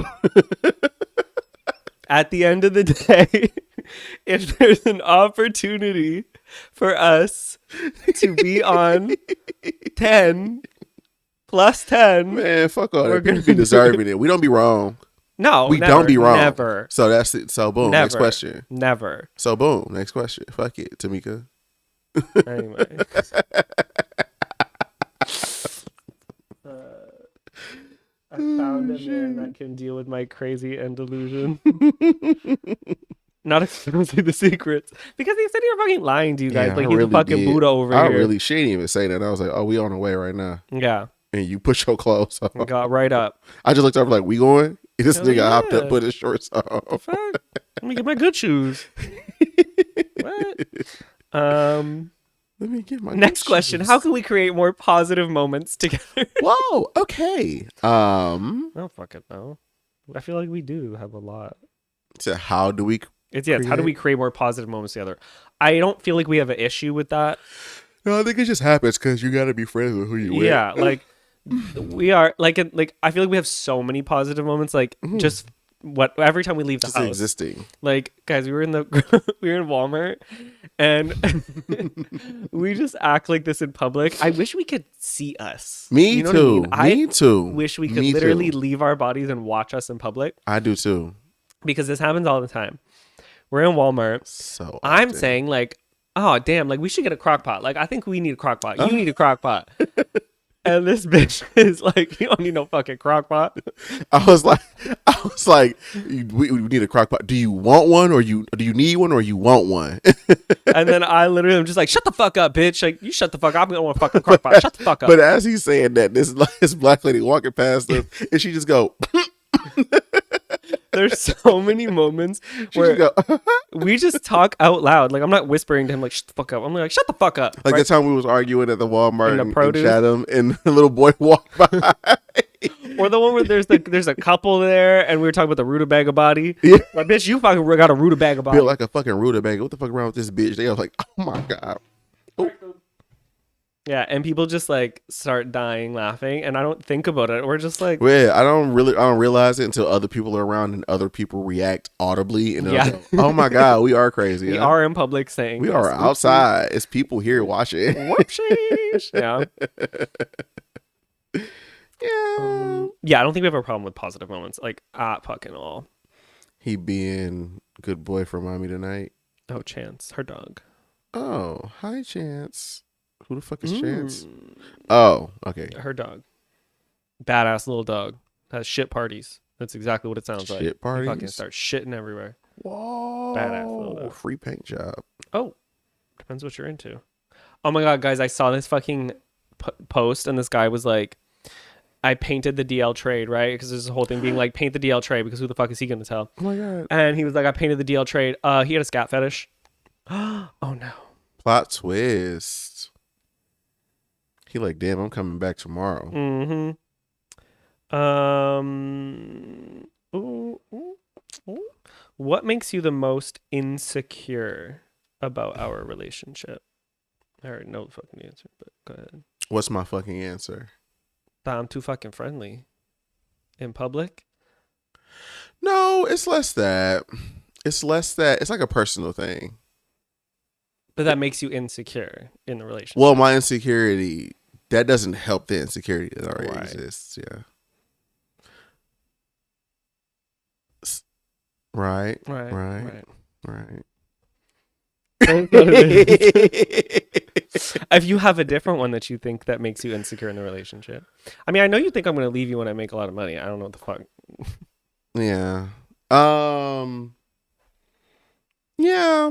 At the end of the day, if there's an opportunity for us to be on 10 plus 10, man, fuck all that. People be deserving it. We don't be wrong. No, we don't be wrong. Never. So that's it. So boom. Never. Next question. Never. So boom. Next question. Fuck it, Tamika. Anyway. I found a man that can deal with my crazy and delusion. Not exposing the secrets. Because he said you were fucking lying to you guys. Like he's a fucking Buddha over here. She didn't even say that. I was like, oh, we on the way right now. Yeah. And you put your clothes on. Got right up. I just looked over like, we going? And this nigga hopped up, put his shorts on. Fuck. Let me get my good shoes. What? Let me get my next question. How can we create more positive moments together? Whoa, okay. I don't fucking know. I feel like we do have a lot. So how do we it's how do we create more positive moments together? I don't feel like we have an issue with that. No, I think it just happens because you got to be friends with who you with. Yeah, like we are like I feel like we have so many positive moments. Like just every time we leave the house, existing. Like guys, we were in Walmart and we just act like this in public. I wish we could see us. Me too. Me too. Wish we could literally leave our bodies and watch us in public. I do too. Because this happens all the time. We're in Walmart. So I'm saying like, oh damn, like we should get a crock pot. Like I think we need a crock pot. You need a crock pot. And this bitch is like, you don't need no fucking crock pot. I was like, we need a crock pot. Do you want one or do you need one or you want one? And then I literally am just like, shut the fuck up, bitch. Like, you shut the fuck up. I'm going to want a fucking crock pot. Shut the fuck up. But as he's saying that, this black lady walking past us and she just go. There's so many moments She just where go, we just talk out loud. Like I'm not whispering to him like shut the fuck up. I'm like shut the fuck up. like right? the time we was arguing at the In Walmart the in produce. Chatham, and the little boy walked by. Or the one where there's a couple there, and we were talking about the rutabaga body. Yeah. Like, bitch, you fucking got a rutabaga body. Built like a fucking rutabaga. What the fuck wrong with this bitch? They was like, oh my god. Oh. Yeah, and people just like start dying laughing, and I don't think about it. We're just like, Well, I don't realize it until other people are around and other people react audibly, and then I go, oh my god, we are crazy. we huh? are in public saying We this. are outside. It's people here watching. Whoopsies. Yeah. Yeah. Yeah, I don't think we have a problem with positive moments, like at fucking all. He being good boy for mommy tonight. Oh, Chance, her dog. Oh, hi, Chance. Who the fuck is Chance? Oh, okay. Her dog. Badass little dog. Has shit parties. That's exactly what it sounds like. Shit parties? He fucking starts shitting everywhere. Whoa. Badass little dog. Free paint job. Oh, depends what you're into. Oh my god, guys, I saw this fucking post, and this guy was like, I painted the DL trade, right? Because there's a whole thing being like, paint the DL trade, because who the fuck is he going to tell? Oh my god. And he was like, I painted the DL trade. He had a scat fetish. Oh no. Plot twist. He like, damn, I'm coming back tomorrow. What makes you the most insecure about our relationship? I already know the fucking answer, but go ahead. What's my fucking answer? That I'm too fucking friendly in public. No, it's less that. It's less that. It's like a personal thing. But that makes you insecure in the relationship. Well, my insecurity, that doesn't help the insecurity that already exists. Yeah. Right. If you have a different one that you think that makes you insecure in the relationship. I mean, I know you think I'm going to leave you when I make a lot of money. I don't know what the fuck. Yeah. Yeah.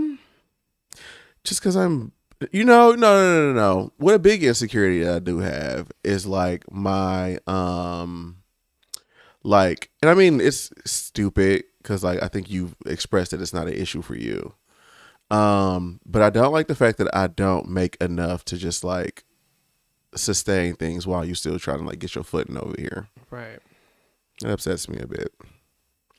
Just because I'm, no. What a big insecurity that I do have is like my, like, and I mean, it's stupid because like, I think you've expressed that it's not an issue for you. But I don't like the fact that I don't make enough to just like sustain things while you still trying to like get your footing over here. Right. It upsets me a bit.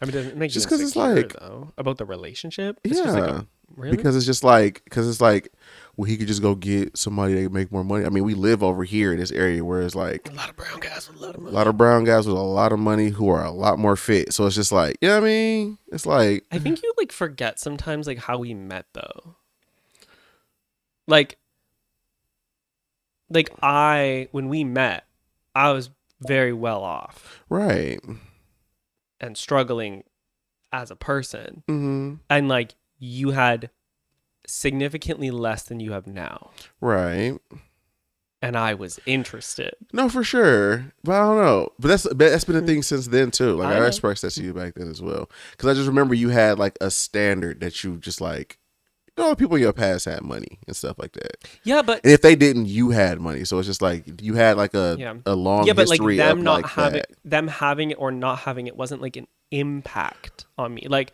I mean, it doesn't make just you because it's insecure, like though, about the relationship. It's yeah, just like really? because it's like, well, he could just go get somebody that make more money. I mean, we live over here in this area where it's like a lot of brown guys with a lot of money. A lot of brown guys with a lot of money who are a lot more fit. So it's just like, you know what I mean? It's like, I think you like forget sometimes like how we met though. Like when we met, I was very well off. Right. And struggling as a person. Mm-hmm. And like you had significantly less than you have now. Right. And I was interested. No, for sure. But I don't know. But that's been a thing since then too. Like I expressed that to you back then as well. Because I just remember you had like a standard that you just like, people in your past had money and stuff like that. Yeah, but and if they didn't, you had money. So it's just like you had like a long history them of not like having that. them having it or not having it wasn't like an impact on me. Like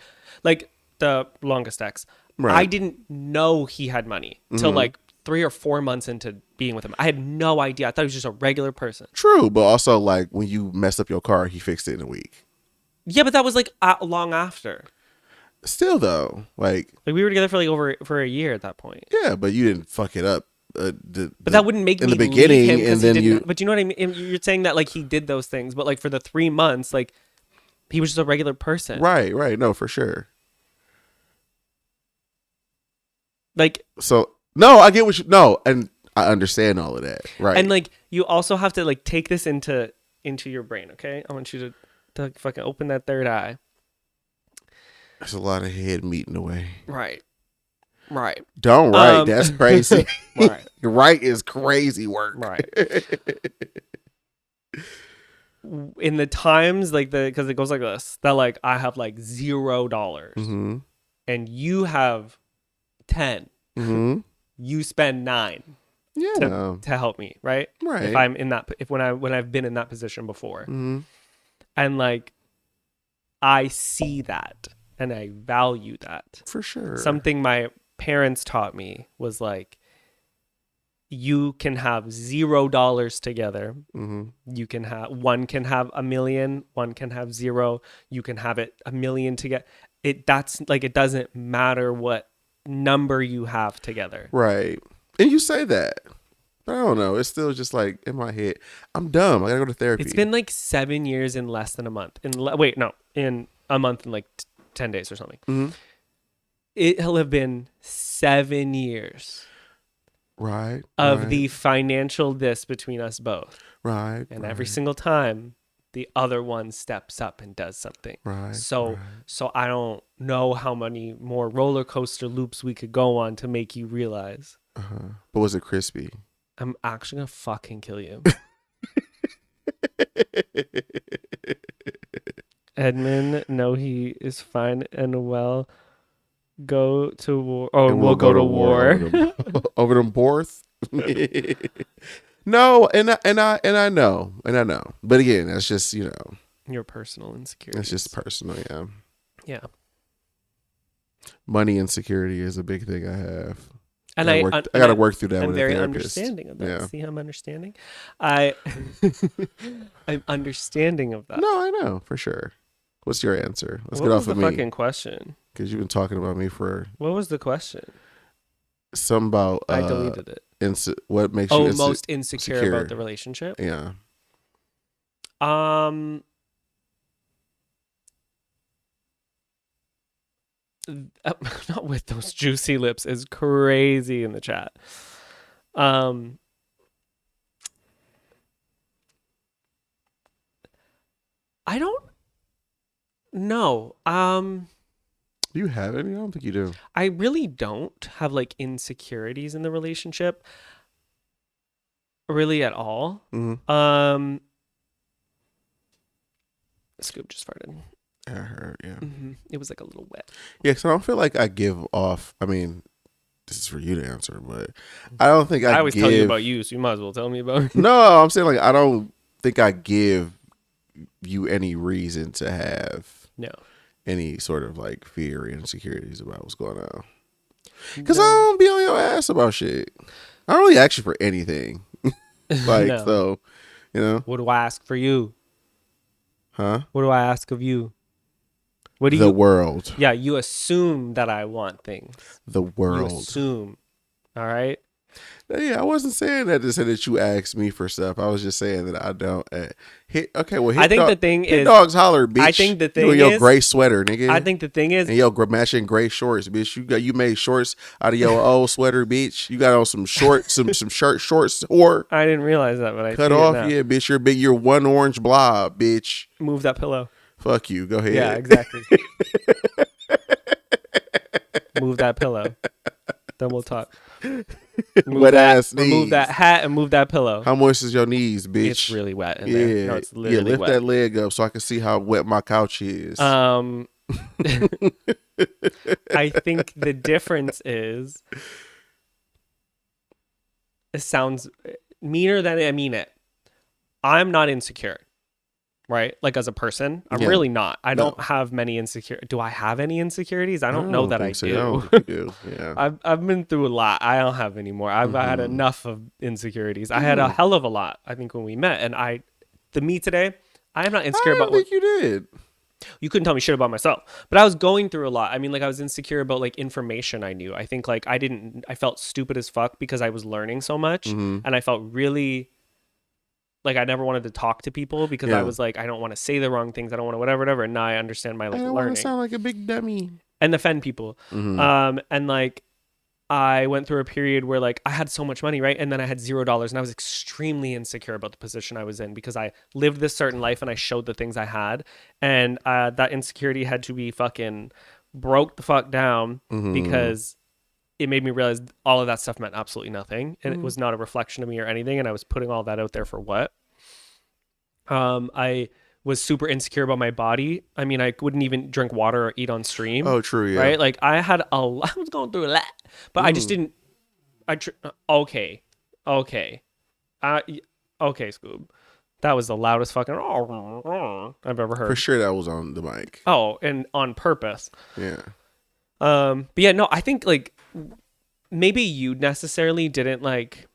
the longest ex. Right. I didn't know he had money till like 3 or 4 months into being with him. I had no idea. I thought he was just a regular person. True, but also like when you messed up your car, he fixed it in a week. Yeah, but that was like long after. Still though, like we were together for a year at that point. Yeah, but you didn't fuck it up. But that wouldn't make in me the beginning, leave him and then you. But you know what I mean? You're saying that like he did those things, but like for the 3 months, like he was just a regular person. Right. No, for sure. Like so, no, I get what you and I understand all of that. Right. And like you also have to like take this into your brain. Okay, I want you to fucking open that third eye. There's a lot of head meeting away. Right. Don't write. That's crazy. Right. Right is crazy work. Right. In the times like because it goes like this, that like I have like $0 and you have 10. You spend 9. Yeah. To help me, right? Right. If I'm in that when I've been in that position before. And like I see that and I value that. For sure. Something my parents taught me was like, you can have $0 together. Mm-hmm. You can have one can have $1 million, one can have zero. You can have it $1 million together. That's like, it doesn't matter what number you have together. Right. And you say that, but I don't know. It's still just like in my head. I'm dumb. I gotta go to therapy. It's been like 7 years in less than a month. In a month and like 10 days or something. Mm-hmm. It'll have been 7 years. Right. Of the financial this between us both. Right. And every single time the other one steps up and does something. Right. So I don't know how many more roller coaster loops we could go on to make you realize. But was it crispy? I'm actually gonna fucking kill you. Edmund, no, he is fine and well. Go to war. Oh, and we'll go to war. Over them boards. No, and I know. But again, that's just, your personal insecurity. It's just personal, yeah. Yeah. Money insecurity is a big thing I have. And I got to work through that. I'm with very a understanding of that. Yeah. See how I'm understanding? I'm understanding of that. No, I know for sure. What's your answer? Let's what get was off of the me. fucking question? Because you've been talking about me for. What was the question? Some about. I deleted it. What makes you most insecure about the relationship? Yeah. Not with those juicy lips is crazy in the chat. I don't know. Do you have any? I don't think you do. I really don't have like insecurities in the relationship. Really at all. Mm-hmm. Scoop just farted. I heard, yeah. Mm-hmm. It was like a little wet. Yeah, because I don't feel like I give off. I mean, this is for you to answer, but I don't think I always tell you about you, so you might as well tell me about me. No, I'm saying like I don't think I give you any reason to have any sort of like fear or insecurities about what's going on. Because I don't be on your ass about shit. I don't really ask you for anything. So, What do I ask for you? Huh? What do I ask of you? What do the world. Yeah, you assume that I want things. The world. You assume. All right? Yeah, I wasn't saying that to say that you asked me for stuff. I was just saying that I don't hit. Okay, well, I think the thing is, dogs holler, bitch. I think the thing you is, your gray sweater, nigga. I think the thing is, and your matching gray shorts, bitch. You made shorts out of your old sweater, bitch. You got on some shorts, some shirt shorts, or I didn't realize that, but I cut off. Yeah, bitch. You're one orange blob, bitch. Move that pillow. Fuck you. Go ahead. Yeah, exactly. Move that pillow. Then we'll talk. Wet ass knees. Remove that hat and move that pillow. How moist is your knees, bitch? It's really wet in there. No, it's literally lift wet. that leg up so I can see how wet my couch is. I think the difference is, it sounds meaner than I mean it. I'm not insecure. Right? Like as a person, I'm really not. I don't have many insecurities. Do I have any insecurities? I don't know that I so. do. I don't think you do. Yeah. I've been through a lot. I don't have any more. I've had enough of insecurities. I had a hell of a lot, I think, when we met. And me today, I am not insecure about what I think you did. You couldn't tell me shit about myself. But I was going through a lot. I mean, like I was insecure about like information I knew. I think like I felt stupid as fuck because I was learning so much. And I felt really like I never wanted to talk to people because I was like, I don't want to say the wrong things. I don't want to whatever. And now I understand my like I don't learning. want to sound like a big dummy and offend people. And like I went through a period where like I had so much money, right? And then I had $0 and I was extremely insecure about the position I was in because I lived this certain life and I showed the things I had. And that insecurity had to be fucking broke the fuck down because it made me realize all of that stuff meant absolutely nothing. And it was not a reflection of me or anything. And I was putting all that out there for what? I was super insecure about my body. I mean, I wouldn't even drink water or eat on stream. Oh, true. Yeah. Right? Like I was going through a lot, but I just didn't. Okay, Scoob. That was the loudest fucking I've ever For heard. sure that was on the mic. Oh, and on purpose. Yeah. But yeah, no, I think like maybe you necessarily didn't like,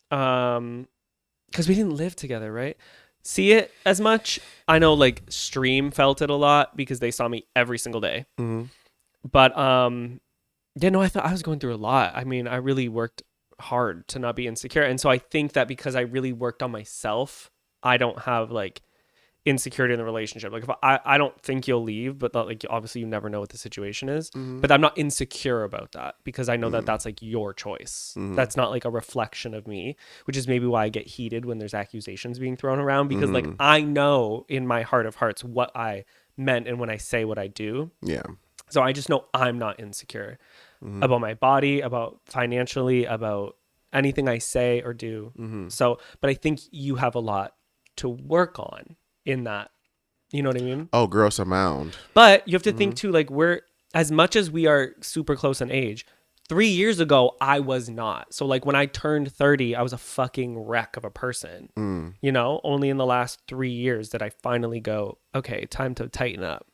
because we didn't live together, right? See it as much. I know like Stream felt it a lot because they saw me every single day. Mm-hmm. But yeah, no, I thought I was going through a lot. I mean, I really worked hard to not be insecure. And so I think that because I really worked on myself, I don't have like insecurity in the relationship. Like if I don't think you'll leave, but like obviously you never know what the situation is. Mm-hmm. But I'm not insecure about that because I know that that's like your choice. Mm-hmm. That's not like a reflection of me, which is maybe why I get heated when there's accusations being thrown around because like I know in my heart of hearts what I meant and when I say what I do. Yeah. So I just know I'm not insecure about my body, about financially, about anything I say or do. So, but I think you have a lot to work on in that. You know what I mean? Oh, gross amount. But you have to think too, like we're, as much as we are super close in age, 3 years ago, I was not. So like when I turned 30, I was a fucking wreck of a person. You know, only in the last 3 years did I finally go, okay, time to tighten up.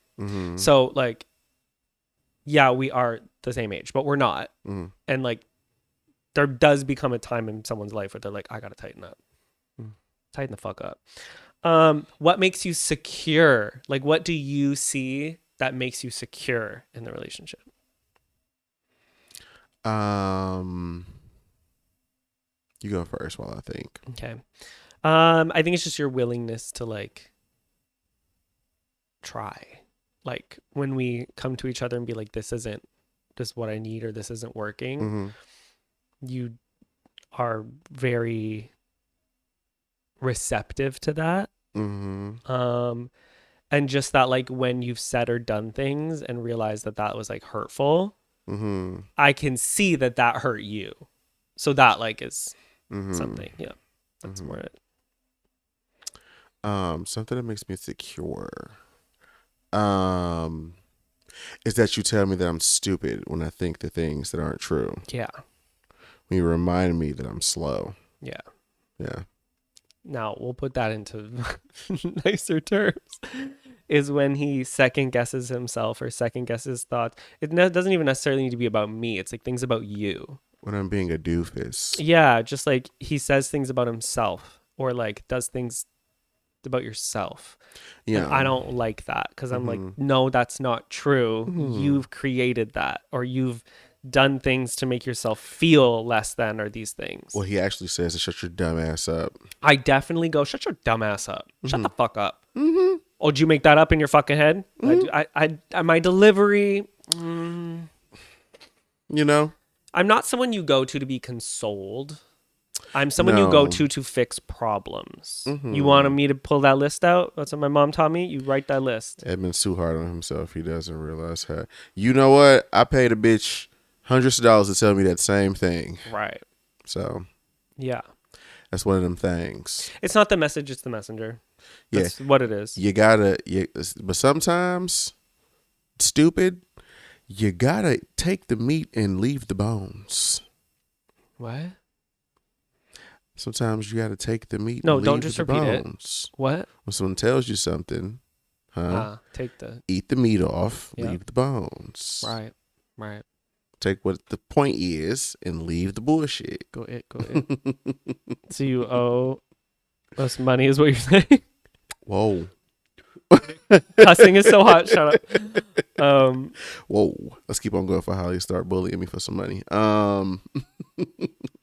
So like, yeah, we are the same age, but we're not. And like, there does become a time in someone's life where they're like, I gotta tighten up. Tighten the fuck up. What makes you secure? Like, what do you see that makes you secure in the relationship? You go first while I think. Okay. I think it's just your willingness to like try. Like when we come to each other and be like, this isn't just what I need or this isn't working, you are very receptive to that. And just that like when you've said or done things and realized that that was like hurtful, I can see that that hurt you. So that like is something. Yeah. That's more it. Something that makes me secure. Is that you tell me that I'm stupid when I think the things that aren't true. Yeah. When you remind me that I'm slow. Yeah. Yeah. Now we'll put that into nicer terms. Is when he second guesses himself or second guesses thoughts. It doesn't even necessarily need to be about me. It's like things about you. When I'm being a doofus. Yeah, just like he says things about himself or like does things about yourself. Yeah. And I don't like that because I'm like, no, that's not true. You've created that or you've done things to make yourself feel less than or these things. Well, he actually says to shut your dumb ass up. I definitely go, shut your dumb ass up. Shut the fuck up. Oh, did you make that up in your fucking head? I my delivery. You know? I'm not someone you go to be consoled. I'm someone you go to fix problems. You wanted me to pull that list out? That's what my mom taught me. You write that list. Edmund's too hard on himself. He doesn't realize how. You know what? I paid a bitch hundreds of dollars to tell me that same thing. Right. So. Yeah. That's one of them things. It's not the message, it's the messenger. That's what it is. You gotta, but sometimes, stupid, you gotta take the meat and leave the bones. What? Sometimes you gotta take the meat. No, and don't leave just the repeat bones. it. What? When someone tells you something, eat the meat off, leave the bones. Right. Right. Take what the point is and leave the bullshit. Go it. So you owe us money is what you're saying? Whoa. Cussing is so hot. Shut up. Whoa. Let's keep on going for Holly. Start bullying me for some money.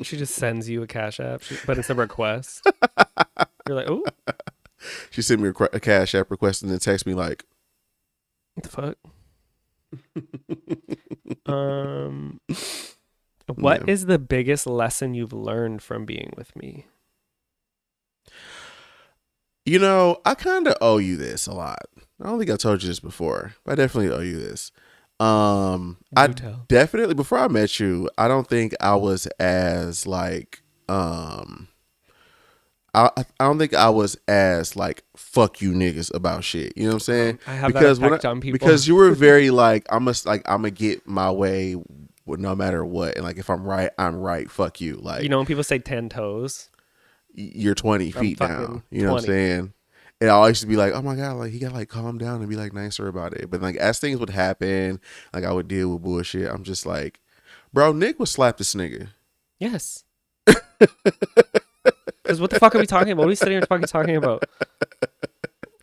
She just sends you a Cash App, but it's a request. You're like, oh. She sent me a Cash App request and then text me like, what the fuck? What is the biggest lesson you've learned from being with me? You know, I kind of owe you this a lot. I don't think I told you this before, but I definitely owe you this. Definitely, before I met you, I don't think I was as like, I don't think I was as like fuck you niggas about shit. You know what I'm saying? I have that effect on people. Because you were very like I'm gonna get my way no matter what, and like if I'm right, I'm right. Fuck you. Like you know when people say 10 toes. you're 20 I'm feet down. fucking You know what I'm 20. saying? And I always used to be like, oh my God, like he got like calm down and be like nicer about it. But like as things would happen, like I would deal with bullshit. I'm just like, bro, Nick would slap this nigga. Yes. Because what the fuck are we talking about? What are we sitting here fucking talking about?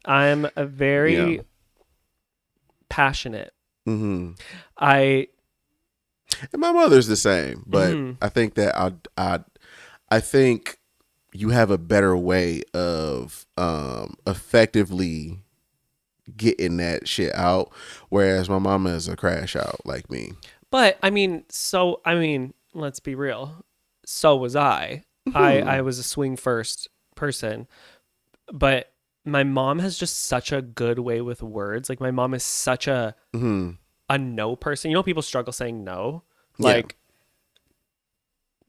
I'm a very passionate. Mm-hmm. And my mother's the same, but Mhm. I think that I think you have a better way of effectively getting that shit out, whereas my mama is a crash out like me. But I mean, let's be real. So was I. I was a swing first person, but my mom has just such a good way with words. Like my mom is such a no person. You know, people struggle saying no. Like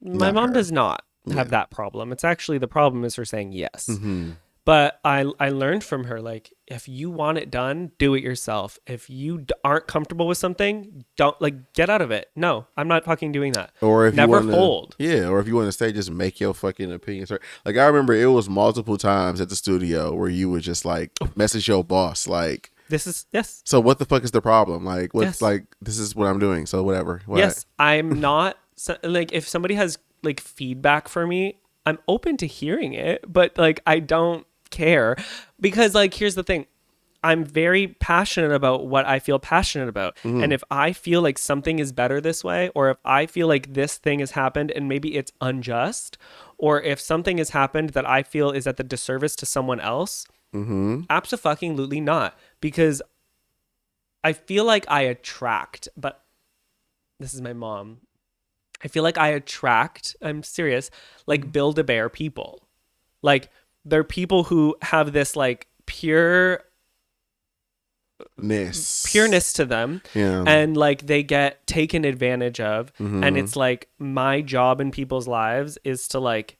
my Not mom her. does not have that problem. It's actually the problem is her saying yes. Mm-hmm. But I learned from her, like, if you want it done, do it yourself. If you aren't comfortable with something, don't, like, get out of it. No, I'm not fucking doing that. Or if never you want fold. Yeah, or if you want to stay, just make your fucking opinions heard. Like I remember it was multiple times at the studio where you would just like message your boss like, This is yes. so what the fuck is the problem? Like what's Yes. like this is what I'm doing. So whatever. What? Yes, I'm not like if somebody has like feedback for me, I'm open to hearing it, but like I don't care because like here's the thing. I'm very passionate about what I feel passionate about. And if I feel like something is better this way, or if I feel like this thing has happened and maybe it's unjust, or if something has happened that I feel is at the disservice to someone else, absolutely not. Because I feel like I attract, but this is my mom. I feel like I attract, I'm serious, like Build-A-Bear people. Like they're people who have this like pureness to them, and like they get taken advantage of, and it's like my job in people's lives is to like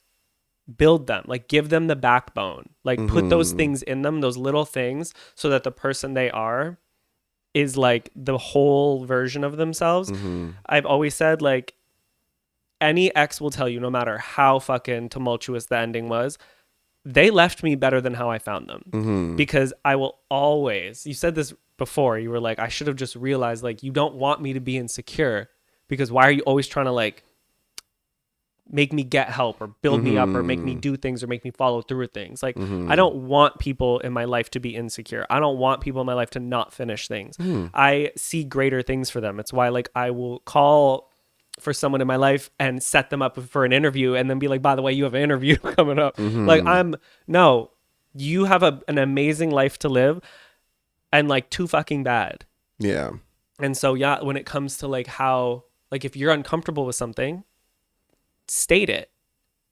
build them, like give them the backbone, like put those things in them, those little things, so that the person they are is like the whole version of themselves. I've always said like any ex will tell you, no matter how fucking tumultuous the ending was, they left me better than how I found them. Because I will always, you said this before, you were like, I should have just realized like you don't want me to be insecure, because why are you always trying to like make me get help or build me up or make me do things or make me follow through with things. Like I don't want people in my life to be insecure. I don't want people in my life to not finish things. I see greater things for them. It's why like I will call for someone in my life and set them up for an interview and then be like, by the way, you have an interview coming up. Like no, you have an amazing life to live and like too fucking bad. Yeah. And so, yeah, when it comes to like how, like if you're uncomfortable with something, state it.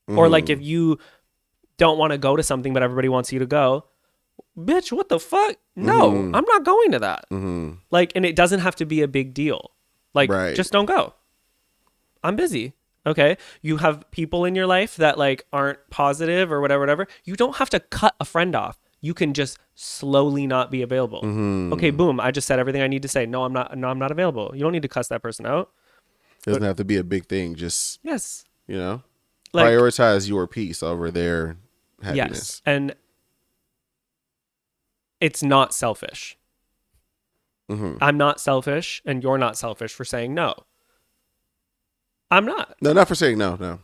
Or like if you don't want to go to something, but everybody wants you to go, bitch, what the fuck? No, I'm not going to that. Like, and it doesn't have to be a big deal. Like, just don't go. I'm busy. Okay. You have people in your life that like aren't positive or whatever. You don't have to cut a friend off. You can just slowly not be available. Okay, boom. I just said everything I need to say. No, I'm not available. You don't need to cuss that person out. Doesn't have to be a big thing. Just, yes. you know, like, prioritize your peace over their happiness. Yes. And it's not selfish. I'm not selfish and you're not selfish for saying no. I'm not. No, not for saying no.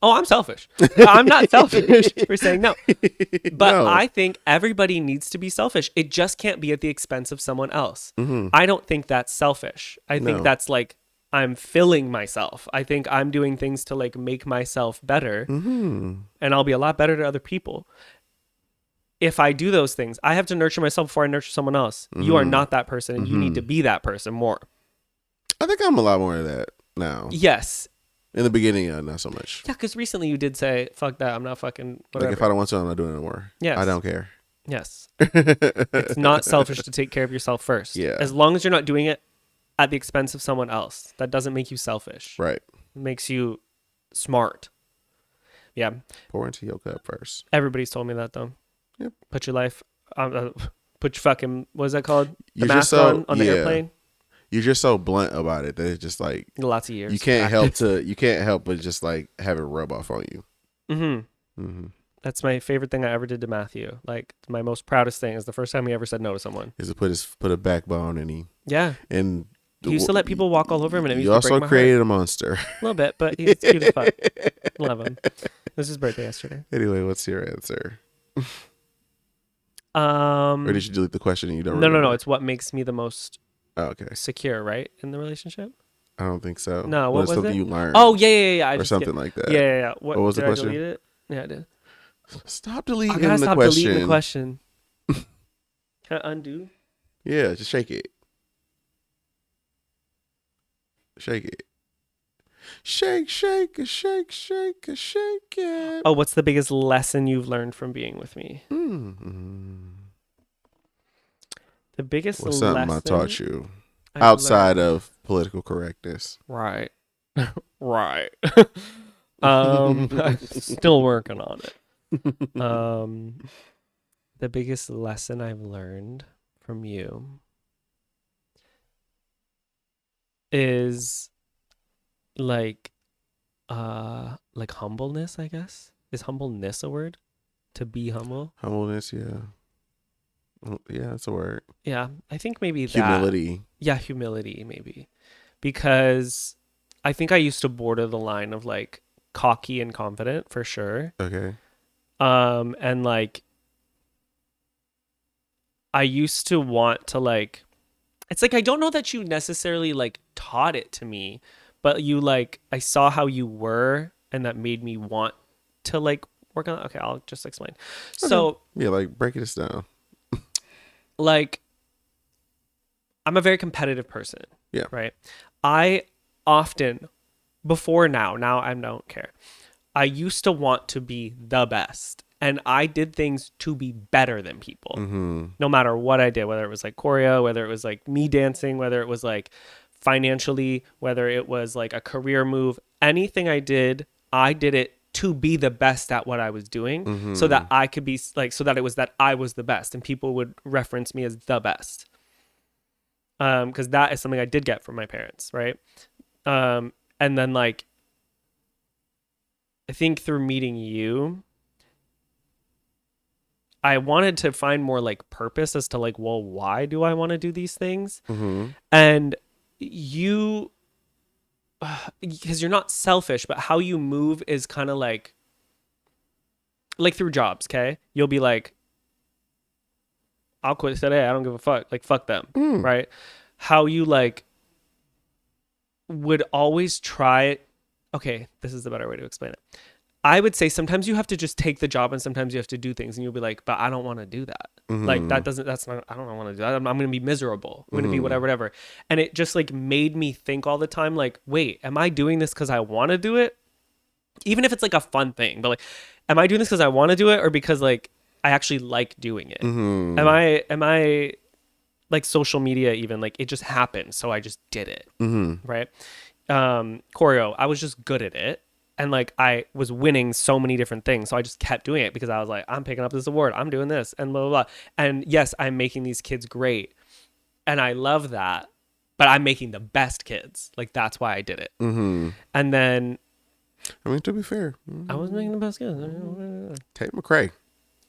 Oh, I'm selfish. I'm not selfish for saying no. But no. I think everybody needs to be selfish. It just can't be at the expense of someone else. I don't think that's selfish. I think that's like I'm filling myself. I think I'm doing things to like make myself better. And I'll be a lot better to other people. If I do those things, I have to nurture myself before I nurture someone else. You are not that person and you need to be that person more. I think I'm a lot more of that now. Yes. In the beginning, not so much. Yeah, because recently you did say, fuck that, I'm not fucking whatever. Like if I don't want to, I'm not doing it anymore. Yes. I don't care. Yes. It's not selfish to take care of yourself first. Yeah. As long as you're not doing it at the expense of someone else. That doesn't make you selfish. Right. It makes you smart. Yeah. Pour into your cup first. Everybody's told me that though. Yep. Put your life, put your fucking, what is that called? The You're mask on the airplane. You're just so blunt about it that it's just like lots of years. You can't help but just like have it rub off on you. Mm-hmm. That's my favorite thing I ever did to Matthew. Like my most proudest thing is the first time he ever said no to someone. Is to put a backbone and Yeah. and He used to let people walk all over him, and it you used to break also my heart. created a monster. A little bit, but he's cute as fuck. Love him. It was his birthday yesterday. Anyway, what's your answer? Or did you delete the question and you don't No. remember? It's what makes me the most okay. secure, right? In the relationship? I don't think so. No, what was something it? you learned? Oh, yeah. I or just something like that. Yeah. What was the did question? I delete it? Yeah, I did. Stop I deleting gotta the stop question. deleting the question. Can I undo? Yeah, just shake it. Shake it. Shake it. Oh, what's the biggest lesson you've learned from being with me? Mm-hmm. The biggest What's lesson something I taught you I've outside learned. of political correctness? Right. Right. I'm still working on it. The biggest lesson I've learned from you is like humbleness, I guess. Is humbleness a word? To be humble? Humbleness, yeah. Yeah, that's a word. Yeah, I think maybe Humility. Yeah, humility maybe. Because I think I used to border the line of like cocky and confident for sure. Okay. And like I used to want to like it's like I don't know that you necessarily like taught it to me, but you like I saw how you were and that made me want to like work on it. Okay, I'll just explain. Okay. So yeah, like breaking this down. like I'm a very competitive person. Yeah. Right. I often before now I don't care. I used to want to be the best. And I did things to be better than people, no matter what I did, whether it was like choreo, whether it was like me dancing, whether it was like financially, whether it was like a career move, anything I did it to be the best at what I was doing so that I could be like, so that it was that I was the best and people would reference me as the best. Because that is something I did get from my parents, right? And then like, I think through meeting you, I wanted to find more like purpose as to like, well, why do I want to do these things? And you, because you're not selfish, but how you move is kind of like through jobs. Okay. You'll be like, I'll quit today. I don't give a fuck. Like, fuck them. Right. How you like would always try. Okay. This is the better way to explain it. I would say sometimes you have to just take the job and sometimes you have to do things and you'll be like, but I don't want to do that. Like I don't want to do that. I'm going to be miserable. I'm going to be whatever. And it just like made me think all the time, like, wait, am I doing this because I want to do it? Even if it's like a fun thing, but like, am I doing this because I want to do it or because like I actually like doing it? Am I like social media even like it just happened. So I just did it. Right. Choreo, I was just good at it. And like I was winning so many different things. So I just kept doing it because I was like, I'm picking up this award. I'm doing this and blah, blah, blah. And yes, I'm making these kids great. And I love that. But I'm making the best kids. Like that's why I did it. And then. I mean, to be fair. I was making the best kids. Tate McRae.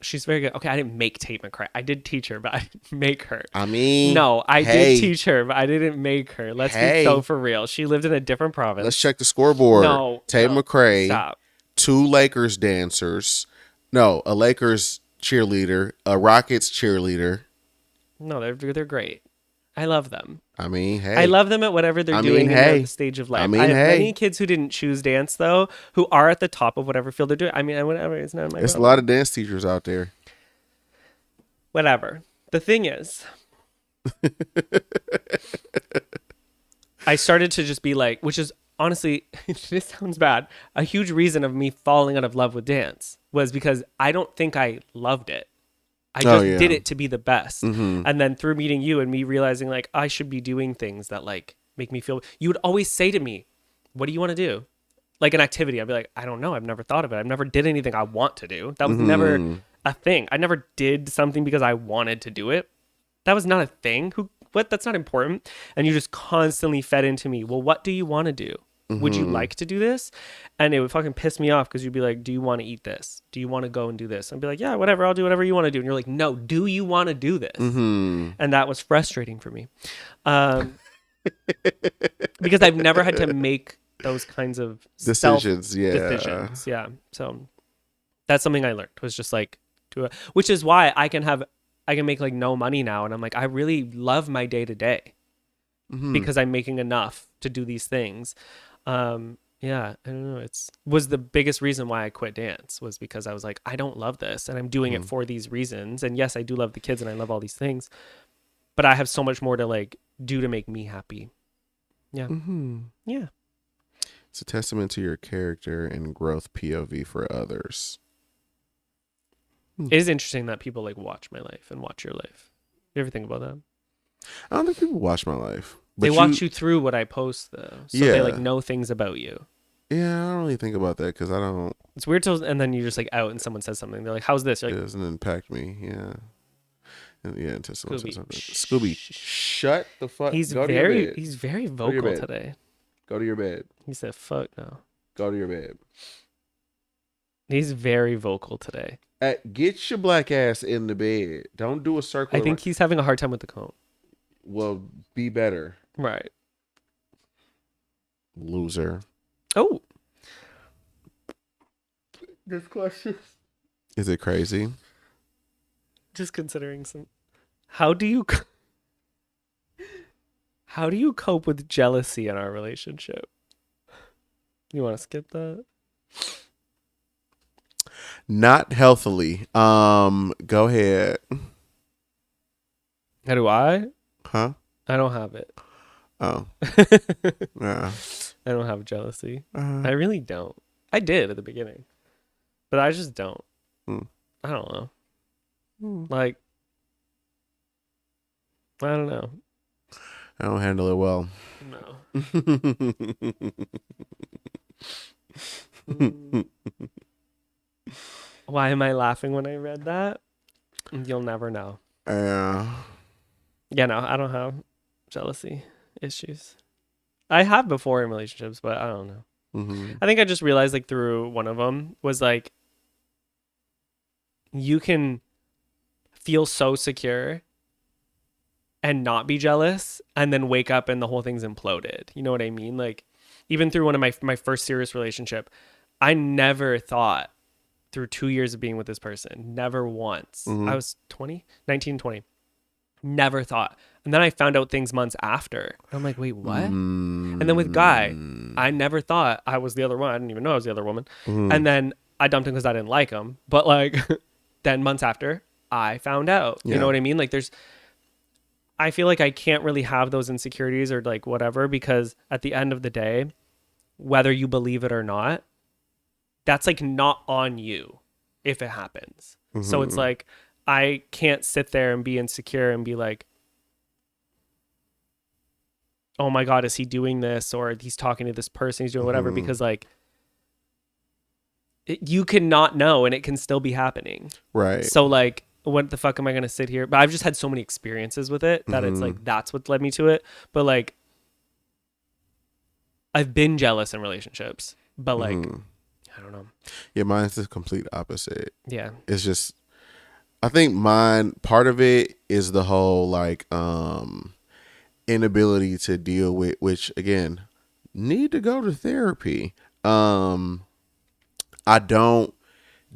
She's very good. Okay, I didn't make Tate McRae. I did teach her, but I didn't make her. I mean. No, I did teach her, but I didn't make her. Let's be so for real. She lived in a different province. Let's check the scoreboard. No. Tate McRae. Stop. 2 Lakers dancers. No, a Lakers cheerleader. A Rockets cheerleader. No, they're great. I love them. I mean, hey. I love them at whatever they're doing in their stage of life. I have many kids who didn't choose dance, though, who are at the top of whatever field they're doing. I mean, whatever. It's not my There's problem. a lot of dance teachers out there. Whatever. The thing is, I started to just be like, which is honestly, this sounds bad, a huge reason of me falling out of love with dance was because I don't think I loved it. I just did it to be the best. And then through meeting you and me realizing like I should be doing things that like make me feel, you would always say to me, what do you want to do? Like an activity. I'd be like, I don't know. I've never thought of it. I've never did anything I want to do. That was never a thing. I never did something because I wanted to do it. That was not a thing. What? That's not important. And you just constantly fed into me. Well, what do you want to do? Would you like to do this? And it would fucking piss me off because you'd be like, do you want to eat this? Do you want to go and do this? I'd be like, yeah, whatever. I'll do whatever you want to do. And you're like, no, do you want to do this? Mm-hmm. And that was frustrating for me. Because I've never had to make those kinds of Decisions. decisions. Yeah. So that's something I learned was just like, which is why I can make like no money now. And I'm like, I really love my day to day because I'm making enough to do these things. Yeah, I don't know. Was the biggest reason why I quit dance was because I was like, I don't love this and I'm doing it for these reasons. And yes, I do love the kids and I love all these things, but I have so much more to like do to make me happy. Yeah. Yeah. It's a testament to your character and growth POV for others. It is interesting that people like watch my life and watch your life. You ever think about that? I don't think people watch my life. They watch you through what I post though. So they like know things about you. Yeah, I don't really think about that because I don't. It's weird and then you're just like out and someone says something. They're like, how's this? You're like, it doesn't impact me. Yeah. Until someone says something. Scooby, shut the fuck. He's very vocal today. Go to your bed. He said, fuck no. Go to your bed. He's very vocal today. Get your black ass in the bed. Don't do a circle. I think he's having a hard time with the cone. Well, be better. Right. Loser. Oh. This question. Is it crazy? Just considering how do you cope with jealousy in our relationship? You want to skip that? Not healthily. Go ahead. How do I? Huh? I don't have it. Oh. Yeah. I don't have jealousy. I really don't. I did at the beginning, but I just don't. I don't know. Like, I don't know. I don't handle it well. No. Why am I laughing when I read that? You'll never know. Yeah, no, I don't have jealousy issues. I have before in relationships, but I don't know. I think I just realized like through one of them was like, you can feel so secure and not be jealous and then wake up and the whole thing's imploded. You know what I mean? Like even through one of my first serious relationship, I never thought through 2 years of being with this person, never once. I was 19, 20. Never thought. And then I found out things months after. I'm like, wait, what? And then with Guy, I never thought I was the other one. I didn't even know I was the other woman. And then I dumped him because I didn't like him. But like then months after, I found out. You know what I mean? Like I feel like I can't really have those insecurities or like whatever, because at the end of the day, whether you believe it or not, that's like not on you if it happens. So it's like, I can't sit there and be insecure and be like, oh my God, is he doing this? Or he's talking to this person, he's doing whatever, because like, you cannot know and it can still be happening. Right. So like, what the fuck am I going to sit here? But I've just had so many experiences with it that it's like, that's what led me to it. But like, I've been jealous in relationships, but like, I don't know. Yeah, mine's the complete opposite. Yeah. It's just, I think mine, part of it is the whole like inability to deal with, which again, need to go to therapy. I don't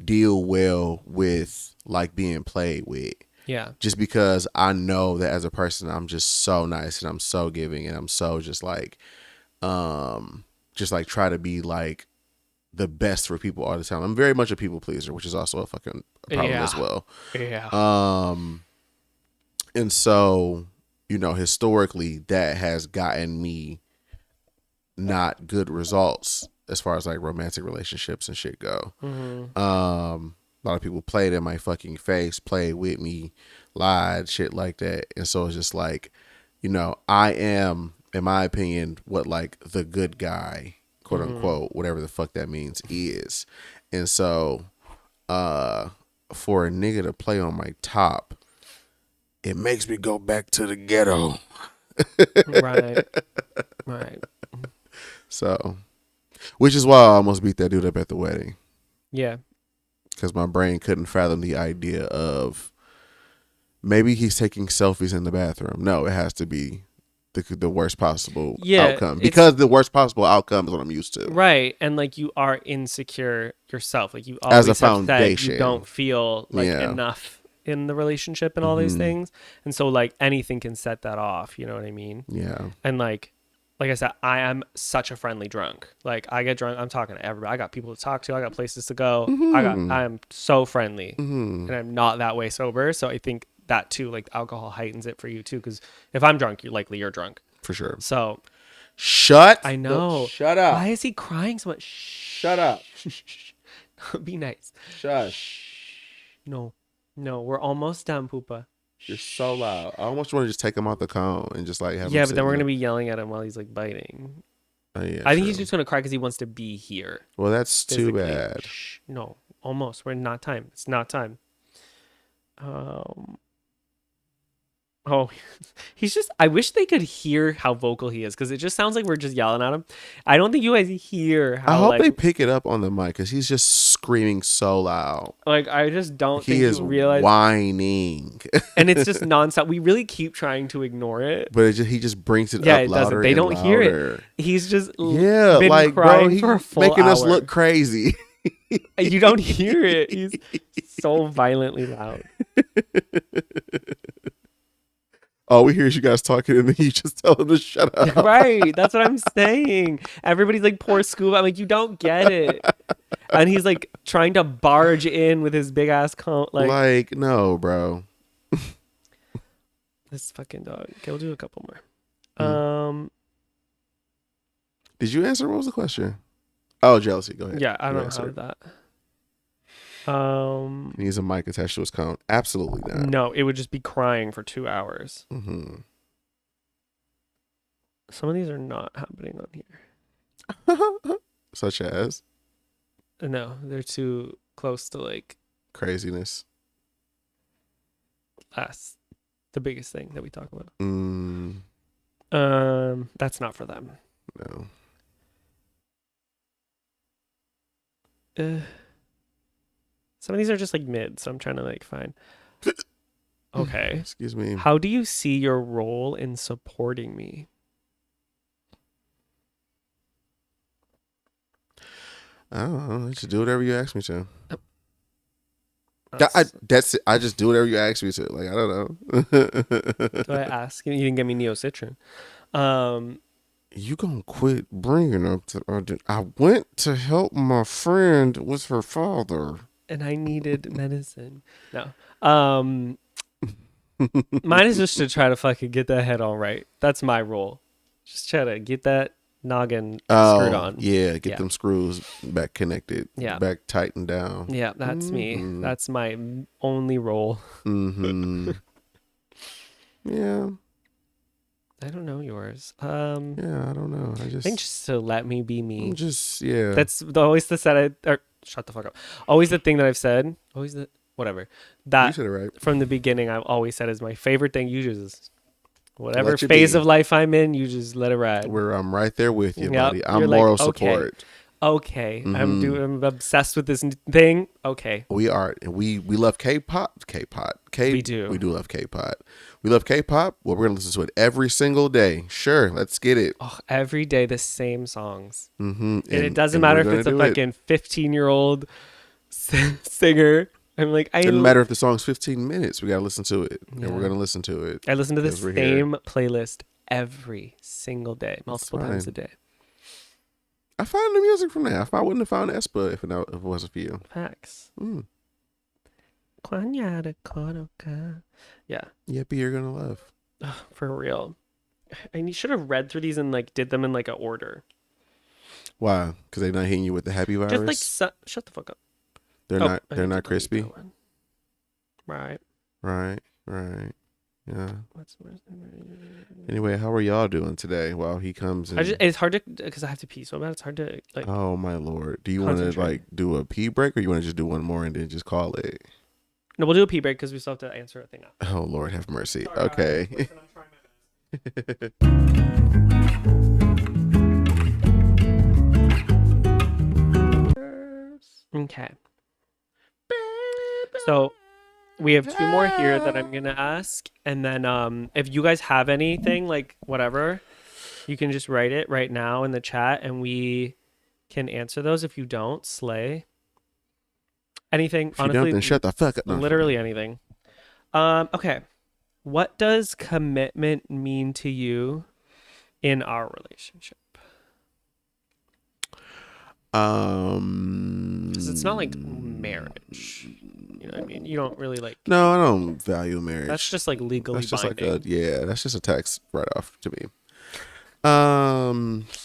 deal well with like being played with. Yeah. Just because I know that as a person, I'm just so nice and I'm so giving and I'm so just like try to be like the best for people all the time. I'm very much a people pleaser, which is also a fucking problem as well. Yeah. And so, you know, historically that has gotten me not good results as far as like romantic relationships and shit go. A lot of people played in my fucking face, played with me, lied, shit like that. And so it's just like, you know, I am, in my opinion, what like the good guy, quote unquote, whatever the fuck that means, is. And so for a nigga to play on my top, it makes me go back to the ghetto. Right. So, which is why I almost beat that dude up at the wedding. Yeah. Because my brain couldn't fathom the idea of maybe he's taking selfies in the bathroom. No, it has to be the worst possible outcome. Because the worst possible outcome is what I'm used to. Right. And like you are insecure yourself. Like you As always a have said foundation. you don't feel like enough in the relationship and all these things. And so like anything can set that off. You know what I mean? Yeah. And like I said, I am such a friendly drunk. Like I get drunk, I'm talking to everybody. I got people to talk to. I got places to go. I am so friendly, and I'm not that way sober. So I think that too, like alcohol heightens it for you too. Because if I'm drunk, you're drunk For sure. So I know. Shut up. Why is he crying so much? Shut up. Be nice. Shush. No, we're almost done, Poopa. You're so loud. I almost want to just take him out the cone and just like have him. Yeah, but then we're gonna be yelling at him while he's like biting. Yeah, I think he's just gonna cry because he wants to be here. Well, that's physically. Too bad. No, almost. We're not time. It's not time. Oh, he's just. I wish they could hear how vocal he is because it just sounds like we're just yelling at him. I don't think you guys hear how. I hope they pick it up on the mic because he's just screaming so loud. Like I just don't think he is you realize whining, and it's just nonstop. We really keep trying to ignore it, but he just brings it yeah, up it louder. Doesn't. They don't louder. hear it. He's just been like bro, he's for a full making hour. us look crazy. You don't hear it. He's so violently loud. All we hear is you guys talking, and then you just tell them to shut up. Right. That's what I'm saying. Everybody's like, poor Scuba. I'm like, you don't get it. And he's like trying to barge in with his big ass like no, bro. This fucking dog. Okay, we'll do a couple more. Did you answer? What was the question? Oh, jealousy. Go ahead. Yeah, I don't have that. He needs a mic attached to his cone. Absolutely not. No, it would just be crying for 2 hours. Mm-hmm. Some of these are not happening on here. Such as? No, they're too close to like craziness. That's the biggest thing that we talk about. That's not for them. No. Some of these are just like mid, so I'm trying to like find. Okay. Excuse me. How do you see your role in supporting me? I don't know. I just do whatever you ask me to. That's it. I just do whatever you ask me to. Like, I don't know. Do I ask? You didn't get me Neocitrin. You gonna quit bringing up I went to help my friend with her father. And I needed medicine. No. Mine is just to try to fucking get that head on right. That's my role. Just try to get that noggin screwed on. Yeah, get them screws back connected. Yeah. Back tightened down. Yeah, that's me. That's my only role. Mm-hmm. Yeah. I don't know yours. Yeah, I don't know. I think just to let me be me. Yeah. That's always the set. Shut the fuck up. Always the thing that I've said. Always the whatever. That you said it right. From the beginning, I've always said is my favorite thing. You just whatever phase of life I'm in, you just let it ride. I'm right there with you, buddy. I'm moral support. Okay, I'm obsessed with this thing. Okay, we are. We love K-pop. We do love K-pop. We love K-pop. Well, we're gonna listen to it every single day. Sure, let's get it. Oh, every day the same songs. Mm-hmm. And it doesn't matter if it's a fucking 15-year-old singer. I'm like, it doesn't matter if the song's 15 minutes. We gotta listen to it, and we're gonna listen to it. I listen to the same playlist every single day, multiple times a day. I find the music from there. I wouldn't have found Espa if it wasn't for you. Facts. Yeah. Yippee, you're gonna love. For real. And you should have read through these and like did them in like a order. Why? Because they're not hitting you with the happy virus. Just like shut the fuck up. They're not crispy. Right. Yeah. Anyway, how are y'all doing today while he comes in? It's hard to, because I have to pee so bad. It's hard to like. Oh my Lord. Do you want to like do a pee break, or you want to just do one more and then just call it? No, we'll do a pee break because we still have to answer a thing after. Oh Lord, have mercy. Sorry, okay. Listen, I'm trying my best. So we have two more here that I'm gonna ask, and then if you guys have anything like whatever, you can just write it right now in the chat, and we can answer those. If you don't, slay. Anything, If you don't, honestly, then shut the fuck up. No. literally anything. Okay. What does commitment mean to you in our relationship? Because it's not like marriage. You know what I mean? You don't really like. No, I don't value marriage. That's just like legally That's just binding. like that's just a tax write off to me.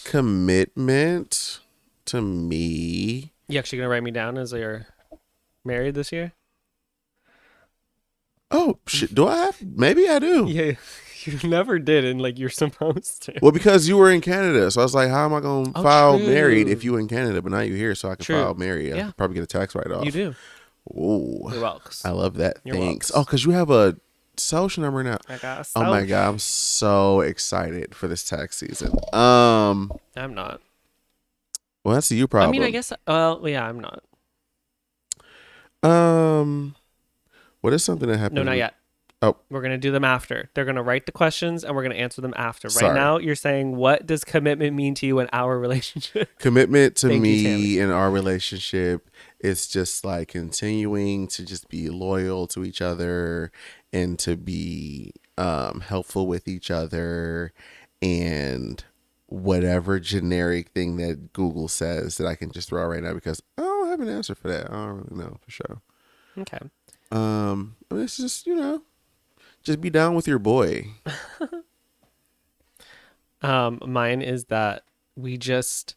Commitment to me. You actually gonna write me down as you're married this year? Oh shit! Do I have? Maybe I do. Yeah, you never did, and like you're supposed to. Well, because you were in Canada, so I was like, "How am I going to Oh, file true. married if you were in Canada, but now you're here, so I can True. file married? I Yeah. could probably get a tax write off." You do. Ooh, You're welcome. I love that. You're Thanks. welcome. Oh, because you have a social number now. I got. Oh my god, I'm so excited for this tax season. I'm not. Well, that's a you problem. I mean, I guess. Yeah, I'm not. What is something that happened? No, not yet. Oh. We're going to do them after. They're going to write the questions and we're going to answer them after. Right Sorry. now, you're saying, what does commitment mean to you in our relationship? Commitment to Thank you, me Tammy. in our relationship is just like continuing to just be loyal to each other and to be helpful with each other, and whatever generic thing that Google says that I can just throw out right now, because I don't have an answer for that. I don't really know for sure. Okay. I mean, it's just, just be down with your boy. Mine is that we just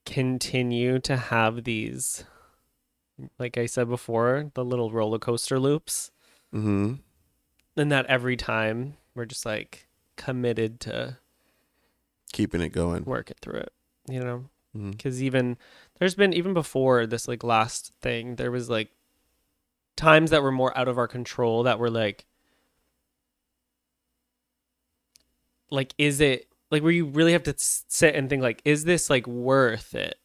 continue to have these, like I said before, the little roller coaster loops. Mm-hmm. And that every time we're just like committed to Keeping it going. work it through it, Mm-hmm. because there's been, even before this like last thing, there was like times that were more out of our control that were like is it like where you really have to sit and think like, is this like worth it?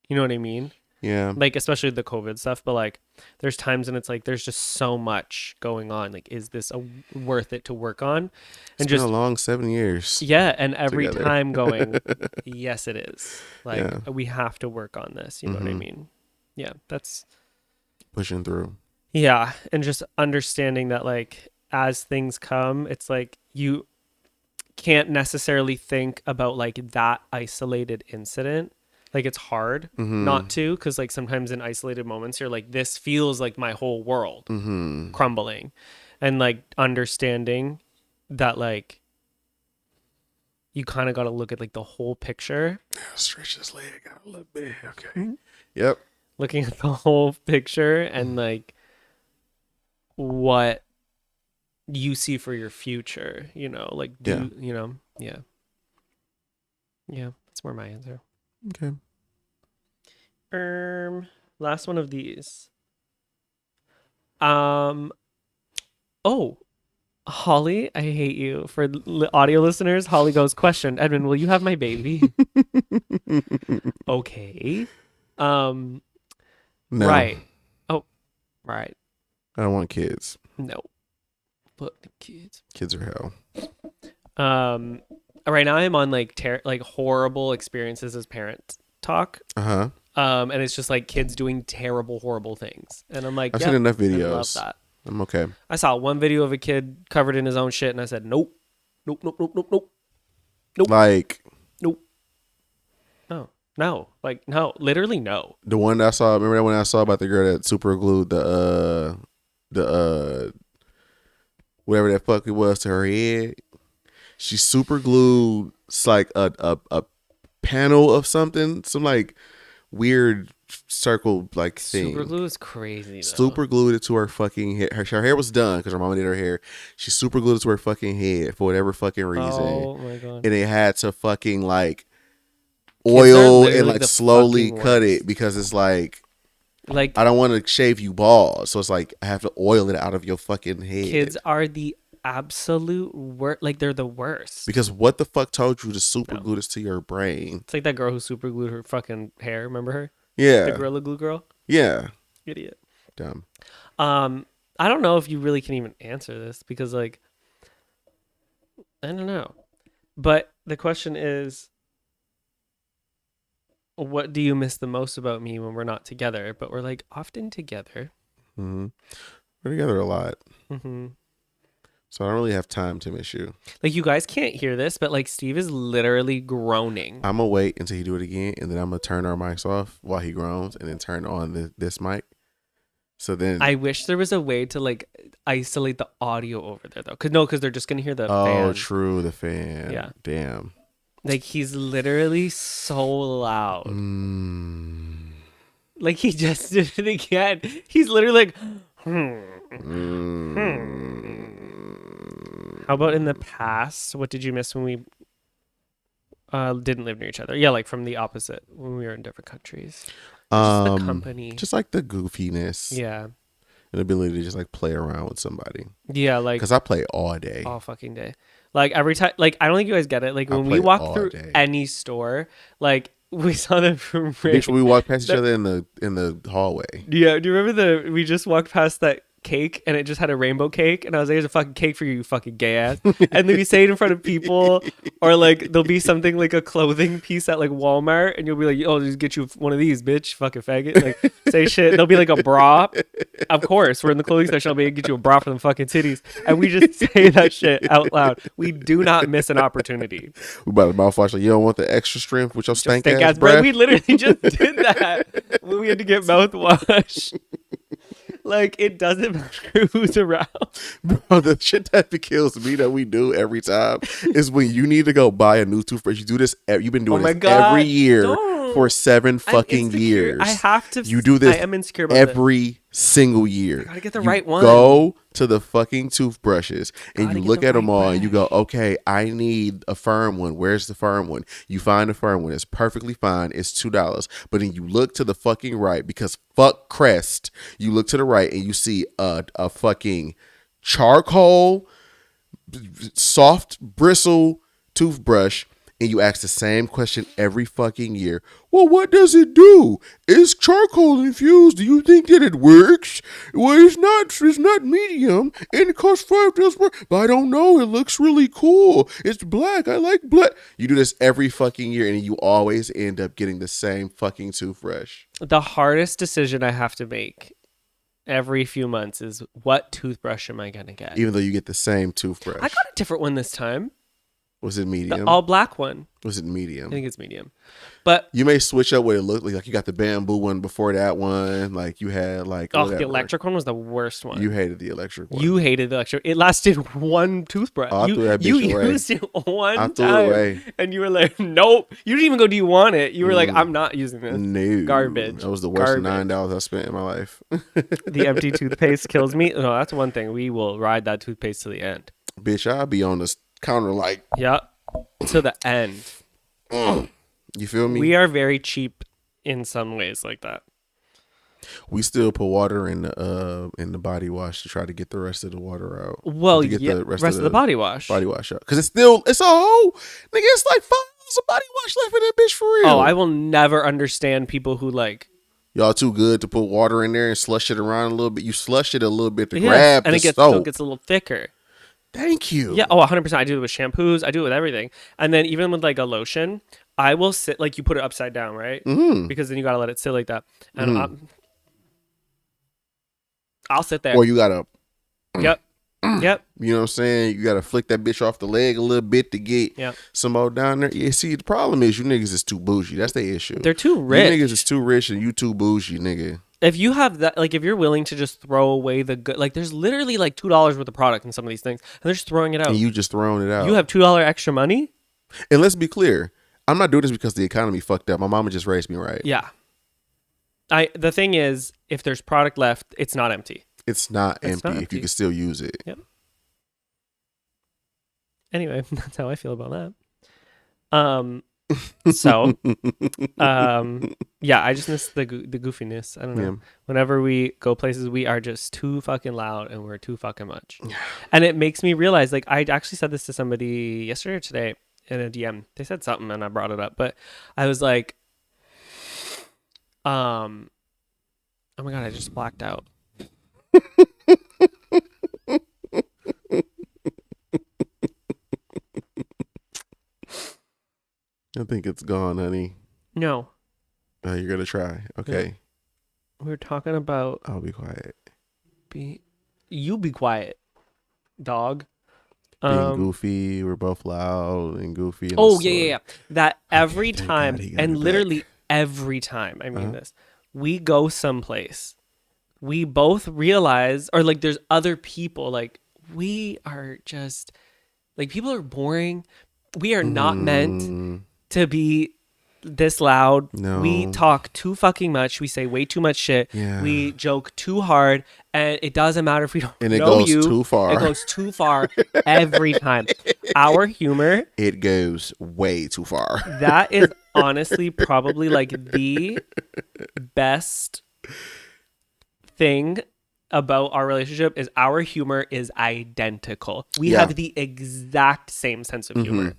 You know what I mean? Yeah. Like, especially the COVID stuff, but like there's times when it's like there's just so much going on. Like, is this worth it to work on? It's been a long 7 years. Yeah, and every together. time going, yes, it is. Like, Yeah. we have to work on this. You know what I mean? Yeah, that's Pushing through. yeah, and just understanding that like as things come, it's like you can't necessarily think about like that isolated incident. Like, it's hard not to, because like sometimes in isolated moments you're like, this feels like my whole world crumbling, and like understanding that like you kind of got to look at like the whole picture. Stretch this leg out a little bit. Okay. Yep. Looking at the whole picture and like what you see for your future, like yeah. That's more my answer. Okay. Last one of these. Oh, Holly, I hate you. For audio listeners, Holly goes, question, Edmund, will you have my baby? Okay. No. Right. Oh, right. I don't want kids. No. But kids. Kids are hell. Right now I'm on like horrible experiences as parent talk. Uh-huh. And it's just like kids doing terrible, horrible things. And I'm like, I've seen enough videos. I love that. I'm okay. I saw one video of a kid covered in his own shit, and I said, nope, nope, nope, nope, nope, nope, nope, Like, nope, no, like, no, literally no. the one I saw, remember that one I saw about the girl that super glued the whatever that fuck it was to her head? She super glued, it's like a panel of something, some like weird circle like thing. Super glue is crazy though. Super glued it to her fucking head. Her hair was done because her mama did her hair. She super glued it to her fucking head for whatever fucking reason. Oh my god. And they had to fucking like Kids oil are literally and like the slowly fucking cut worst. it, because it's like Like, I don't want to shave you bald, so it's like I have to oil it out of your fucking head. kids are the absolute worst. Like, they're the worst. Because what the fuck told you to super glue this to your brain? It's like that girl who super glued her fucking hair. Remember her? Yeah. The Gorilla Glue girl. Yeah. Idiot. Dumb. I don't know if you really can even answer this because, like, I don't know. But the question is, what do you miss the most about me when we're not together? But we're like often together. Mm-hmm. We're together a lot. Mm-hmm. So I don't really have time to miss you. Like, you guys can't hear this, but like Steve is literally groaning. I'm going to wait until he do it again, and then I'm going to turn our mics off while he groans and then turn on this mic. So then. I wish there was a way to like isolate the audio over there though. Because they're just going to hear the fan. Oh, true. The fan. Yeah. Damn. Like, he's literally so loud. Like, he just did it again. He's literally like, How about in the past? What did you miss when we didn't live near each other? Yeah, like from the opposite, when we were in different countries. Just the company. Just like the goofiness. Yeah. An ability to just like play around with somebody. Yeah, like. Because I play all day. All fucking day. Like, every time, like, I don't think you guys get it. Like, when we walk through any store, like, we saw the Bitch, we walked past each other in the hallway. Yeah, do you remember we just walked past that cake and it just had a rainbow cake, and I was like, there's a fucking cake for you, you fucking gay ass. And then we say it in front of people, or like there'll be something like a clothing piece at like Walmart, and you'll be like, oh, just get you one of these, bitch, fucking faggot. Like, say shit. There'll be like a bra. Of course, we're in the clothing section. I'll be able to get you a bra for them fucking titties, and we just say that shit out loud. We do not miss an opportunity. We about to mouthwash like, you don't want the extra strength with your stank ass breath. breath? We literally just did that when we had to get mouthwash. Like, it doesn't matter who's around. Bro, the shit that kills me that we do every time is when you need to go buy a new toothbrush. You do this. You've been doing this every year for 7 fucking years. I have to. You do this. I am insecure about every single year. I gotta get the right one. Go to the fucking toothbrushes and you look at them all and you go, okay, I need a firm one. Where's the firm one? You find a firm one. It's perfectly fine. It's $2. But then you look to the fucking right because fuck Crest. You look to the right and you see a fucking charcoal, soft bristle toothbrush. And you ask the same question every fucking year. Well, what does it do? Is charcoal infused? Do you think that it works? Well, it's not medium, and it costs $5 more. But I don't know. It looks really cool. It's black. I like black. You do this every fucking year, and you always end up getting the same fucking toothbrush. The hardest decision I have to make every few months is, what toothbrush am I gonna get? Even though you get the same toothbrush. I got a different one this time. Was it medium? The all black one. Was it medium? I think it's medium. But you may switch up what it looked like. Like, you got the bamboo one before that one. Like, you had like the electric one was the worst one. You hated the electric one. You hated the electric. It lasted one toothbrush. Oh, I threw that bitch away. Used it one I threw time, it away. And you were like, nope. You didn't even go, do you want it? You were like, I'm not using this. No. Garbage. That was the worst $9 I spent in my life. The empty toothpaste kills me. No, that's one thing. We will ride that toothpaste to the end. Bitch, I'll be on this counter like. Yeah. To the end. You feel me? We are very cheap in some ways like that. We still put water in the body wash to try to get the rest of the water out. Well, to get the rest of the body wash. Body wash out. Because it's a whole, nigga, it's like 5 ounces of body wash left in that bitch for real. Oh, I will never understand people who like. Y'all too good to put water in there and slush it around a little bit. You slush it a little bit to grab the soap. And it still gets a little thicker. Thank you. Yeah. Oh, 100%. I do it with shampoos. I do it with everything. And then even with like a lotion, I will sit, like, you put it upside down, right? Mm-hmm. Because then you got to let it sit like that. And I'll sit there. Or you got to. Yep. Yep. You know what I'm saying? You got to flick that bitch off the leg a little bit to get some more down there. Yeah, see, the problem is you niggas is too bougie. That's the issue. They're too rich. You niggas is too rich and you too bougie, nigga. If you have that, like, if you're willing to just throw away the good, like, there's literally like $2 worth of product in some of these things, and they're just throwing it out. And you just throwing it out. You have $2 extra money? And let's be clear. I'm not doing this because the economy fucked up. My mama just raised me right. Yeah. The thing is, if there's product left, it's not empty. It's not empty if you can still use it. Yep. Anyway, that's how I feel about that. Yeah, I just miss the goofiness. I don't know. Yeah. Whenever we go places, we are just too fucking loud and we're too fucking much. And it makes me realize, like, I actually said this to somebody yesterday or today in a DM. They said something and I brought it up, but I was like, oh my God, I just blacked out. I think it's gone, honey. No. You're gonna try. Okay. We were talking about I'll be quiet. You be quiet, dog. Being goofy. We're both loud and goofy. Oh, yeah. That every thank time, God he got and it literally back. every time, I mean this, we go someplace, we both realize, or like there's other people, like we are just, like people are boring. We are not meant to be this loud. No. We talk too fucking much. We say way too much shit. Yeah. We joke too hard, and it doesn't matter if we don't And it know goes you. too far. It goes too far every time. Our humor, It goes way too far. that is honestly probably like the best thing about our relationship is our humor is identical. We Yeah. have the exact same sense of humor.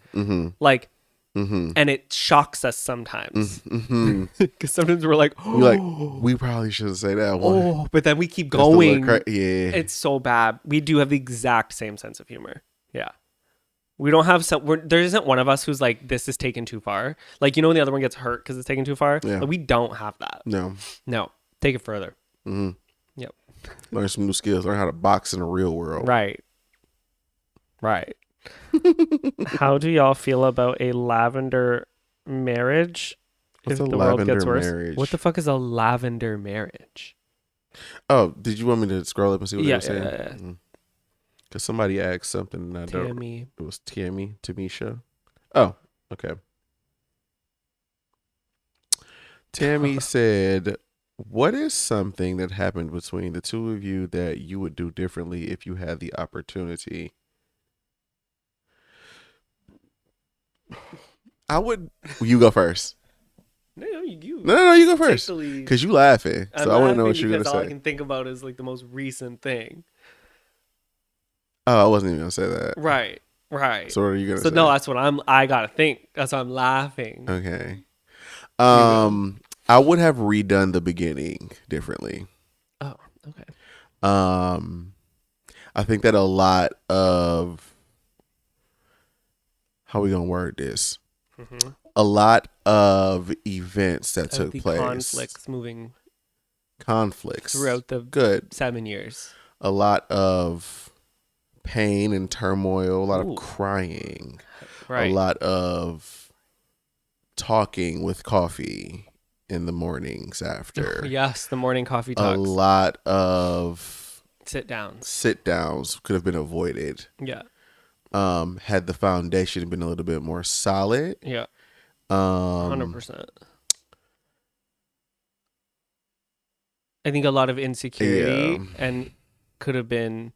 Like, and it shocks us sometimes. Because sometimes we're like, oh, You're like, we probably shouldn't say that one. oh, but then we keep That's the going. word yeah. It's so bad. We do have the exact same sense of humor. Yeah. We don't have there isn't one of us who's like, this is taken too far. Like, you know, when the other one gets hurt because it's taken too far. Yeah. Like, we don't have that. No. Take it further. Yep. Learn some new skills. Learn how to box in the real world. Right. How do y'all feel about a lavender marriage? What's if a the world gets lavender worse? marriage? What the fuck is a lavender marriage? Oh, did you want me to scroll up and see what they were saying? Yeah. Because somebody asked something and I don't. Tammy. It was Tamisha. Oh, okay. Tammy said, what is something that happened between the two of you that you would do differently if you had the opportunity? I would. You go first. No, you. No, you go take first. the lead. Because you laughing. So I want to know what you're going because to all I say. can think about is like the most recent thing. Oh, I wasn't even going to say that. Right. So what are you going to say? So no, that's what I gotta think. That's why I'm laughing. Okay. I would have redone the beginning differently. Oh, okay. I think that a lot of how we gonna word this? A lot of events that took the place, conflicts throughout the good 7 years. A lot of pain and turmoil, a lot Ooh. of crying, Right. a lot of talking with coffee in the mornings after. Yes, the morning coffee talks. A lot of sit downs could have been avoided. Yeah. Had the foundation been a little bit more solid. Yeah. 100%. I think a lot of insecurity and could have been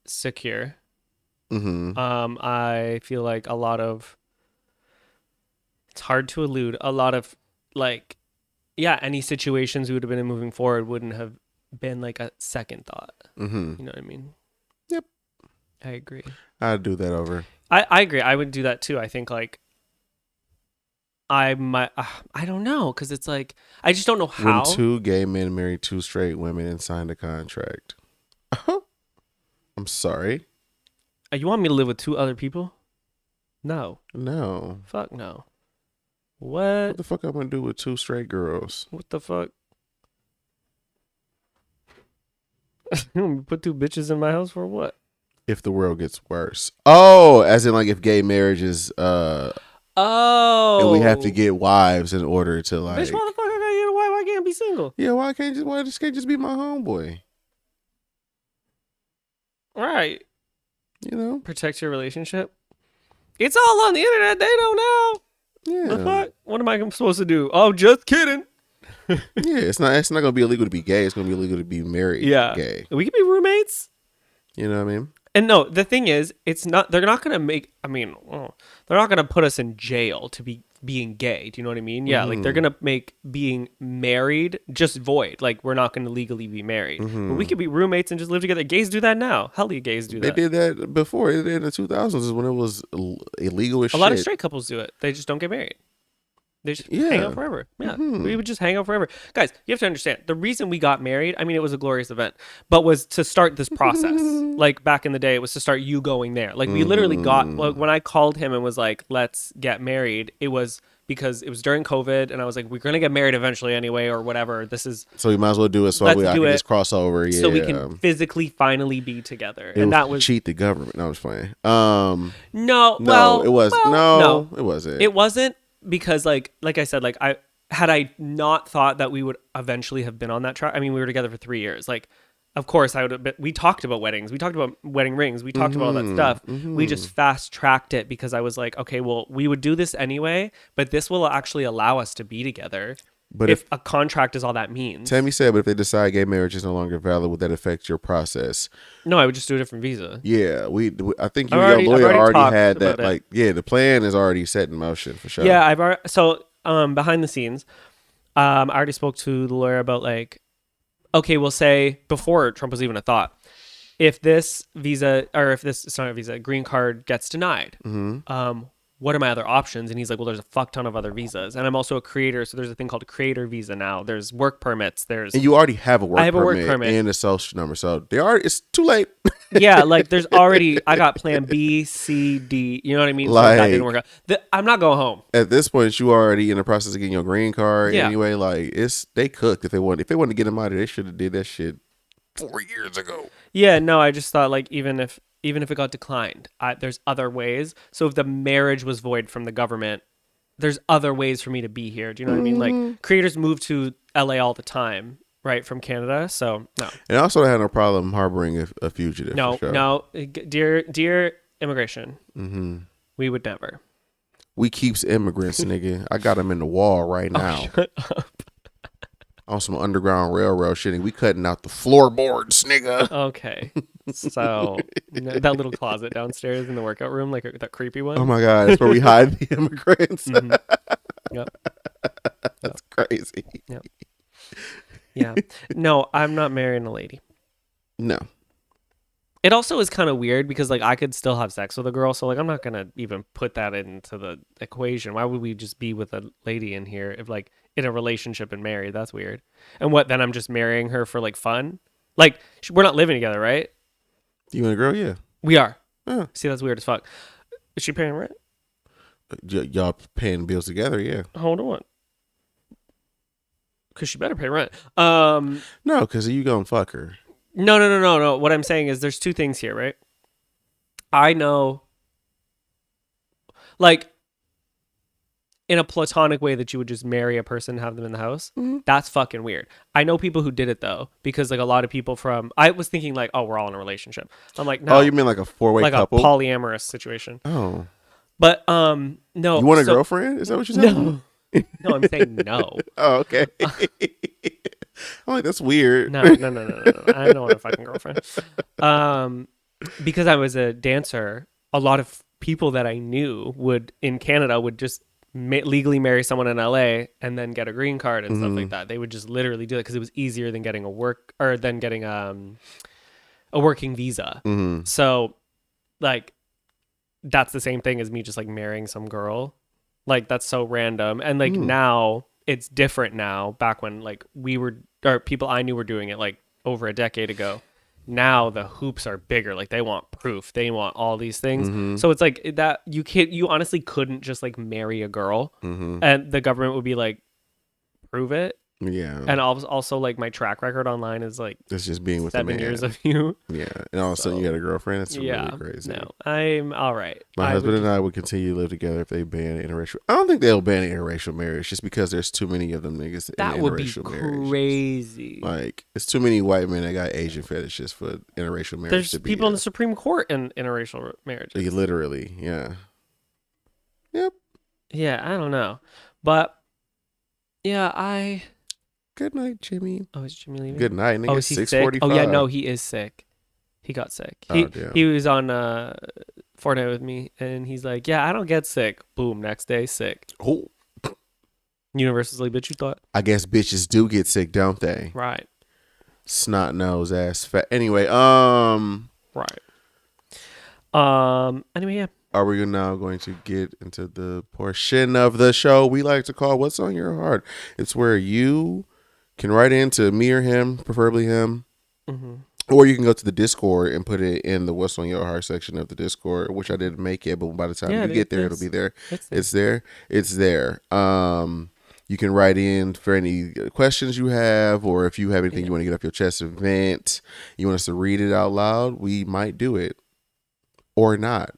secure. I feel like a lot of, it's hard to elude, a lot of like, any situations we would have been in moving forward wouldn't have been like a second thought. You know what I mean? Yep. I agree. I'd do that over. I agree. I would do that too. I think like I might, I don't know. Cause it's like, I just don't know how. When two gay men married two straight women and signed a contract. I'm sorry. You want me to live with two other people? No. Fuck no. What the fuck I'm gonna do with two straight girls? What the fuck? You want me to put two bitches in my house for what? If the world gets worse. Oh, as in like if gay marriage is and we have to get wives in order to like. Bitch, motherfucker, I gotta get a wife. I can't be single. Yeah, why this can't just be my homeboy? Right. You know, protect your relationship. It's all on the internet. They don't know. Yeah. The fuck? What am I supposed to do? Oh, just kidding. Yeah, it's not gonna be illegal to be gay. It's gonna be illegal to be married. Yeah. Gay. We can be roommates. You know what I mean? And no, the thing is, it's not. They're not gonna make. I mean, they're not gonna put us in jail to be being gay. Do you know what I mean? Yeah, like they're gonna make being married just void. Like we're not gonna legally be married. But we could be roommates and just live together. Gays do that now. Hell, yeah, gays do that. They did that before. In the 2000s is when it was illegal as shit. A lot of straight couples do it. They just don't get married. They just hang Yeah. out forever. Yeah, we would just hang out forever. Guys, you have to understand the reason we got married. I mean, it was a glorious event, but was to start this process. Like back in the day, it was to start you going there. Like we literally got like when I called him and was like, "Let's get married." It was because it was during COVID, and I was like, "We're gonna get married eventually anyway, or whatever. This is So we might as well do it so let's I do can it just cross over. Yeah. so we can physically finally be together." It And was that to was cheat the government. No, I was playing. no, No, well, it was well, no, it wasn't. it wasn't because like I said, like I not thought that we would eventually have been on that track. I mean, we were together for 3 years. Like, of course I would have been, we talked about weddings. We talked about wedding rings. We talked about all that stuff. We just fast tracked it because I was like, okay, well, we would do this anyway, but this will actually allow us to be together. But if a contract is all that means. Tammy said, but if they decide gay marriage is no longer valid, would that affect your process? No, I would just do a different visa. Yeah, I think your I've lawyer already talked had that. about it. Like, yeah, the plan is already set in motion for sure. Yeah, I've already, so behind the scenes, I already spoke to the lawyer about like, okay, we'll say before Trump was even a thought, if this visa or if this it's not a visa, green card gets denied, what are my other options? And he's like, well, there's a fuck ton of other visas, and I'm also a creator, so there's a thing called a creator visa now. There's work permits. There's And you already have a work I have a work permit permit. and a social number, so it's too late. yeah, like there's already I got plan B, C, D. You know what I mean? So Like- that didn't work out. I'm not going home. At this point, you already in the process of getting your green card Yeah. anyway. Like they cooked if they wanted. If they wanted to get them out of there, they should have did that shit 4 years ago. Yeah, no, I just thought like even if it got declined, there's other ways. So if the marriage was void from the government, there's other ways for me to be here. Do you know what I mean? Like creators move to LA all the time, right, from Canada. So no, And also, I had no problem harboring a fugitive. no, for sure. no, dear immigration, we would never. We keeps immigrants, nigga. I got them in the wall right now. Shut up. On some Underground Railroad shit. And we cutting out the floorboards, nigga. Okay, so that little closet downstairs in the workout room, like that creepy one. Oh my God, that's where we hide the immigrants. Yep. That's crazy. Yep. Yeah. No, I'm not marrying a lady. No. It also is kind of weird because like I could still have sex with a girl, so like I'm not gonna even put that into the equation. Why would we just be with a lady in here if like in a relationship and married? That's weird. And what then? I'm just marrying her for like fun. Like we're not living together, right? You and a girl? Yeah. We are. Yeah. See, that's weird as fuck. Is she paying rent? Y'all paying bills together? Yeah. Hold on. Because she better pay rent. No, because you gonna fuck her. No. What I'm saying is there's two things here, right? I know, like, in a platonic way that you would just marry a person and have them in the house. That's fucking weird. I know people who did it, though, because, like, a lot of people I was thinking, like, oh, we're all in a relationship. I'm like, no. Oh, you mean like a 4-way like couple? a polyamorous situation. Oh. But, no. You want a girlfriend? Is that what you're saying? No, I'm saying no. Oh, okay. I'm like, that's weird. No. I don't want a fucking girlfriend. Because I was a dancer, a lot of people that I knew in Canada would just legally marry someone in LA and then get a green card and stuff like that. They would just literally do it because it was easier than getting a working visa. So, like, that's the same thing as me just like marrying some girl. Like, that's so random. And like now it's different now. Back when like people I knew were doing it like over a decade ago. Now the hoops are bigger. Like they want proof. They want all these things. So it's like that you honestly couldn't just like marry a girl and the government would be like, prove it. Yeah. And also like my track record online is like It's just being with 7 a man. years of you. Yeah. And all of a sudden you got a girlfriend. It's Yeah. really crazy. No, I'm all right. My husband and I would continue to live together if they ban interracial. I don't think they'll ban interracial marriage just because there's too many of them niggas That in would be interracial marriage. crazy. Like, it's too many white men that got Asian fetishes for interracial marriage. There's to be people in the Supreme Court in interracial marriages. Like, literally, yeah. Yep. Yeah, I don't know. But yeah, Good night, Jimmy. Oh, is Jimmy leaving? Good night, nigga. Oh, is he sick? 6:45. Oh yeah, no, he is sick. He got sick. Oh, damn. He was on Fortnite with me, and he's like, "Yeah, I don't get sick." Boom, next day sick. Oh. Universally, bitch, you thought? I guess bitches do get sick, don't they? Right. Snot nose ass fat. Anyway, Right. Anyway, yeah, are we now going to get into the portion of the show we like to call What's on Your Heart? It's where you can write into me or him, preferably him, Mm-hmm. or you can go to the Discord and put it in the What's on Your Heart section of the Discord, which I didn't make yet, but by the time Yeah, you get there, it'll be there. It's there. It's there. It's there. You can write in for any questions you have, or if you have anything you want to get off your chest, event, you want us to read it out loud, we might do it or not.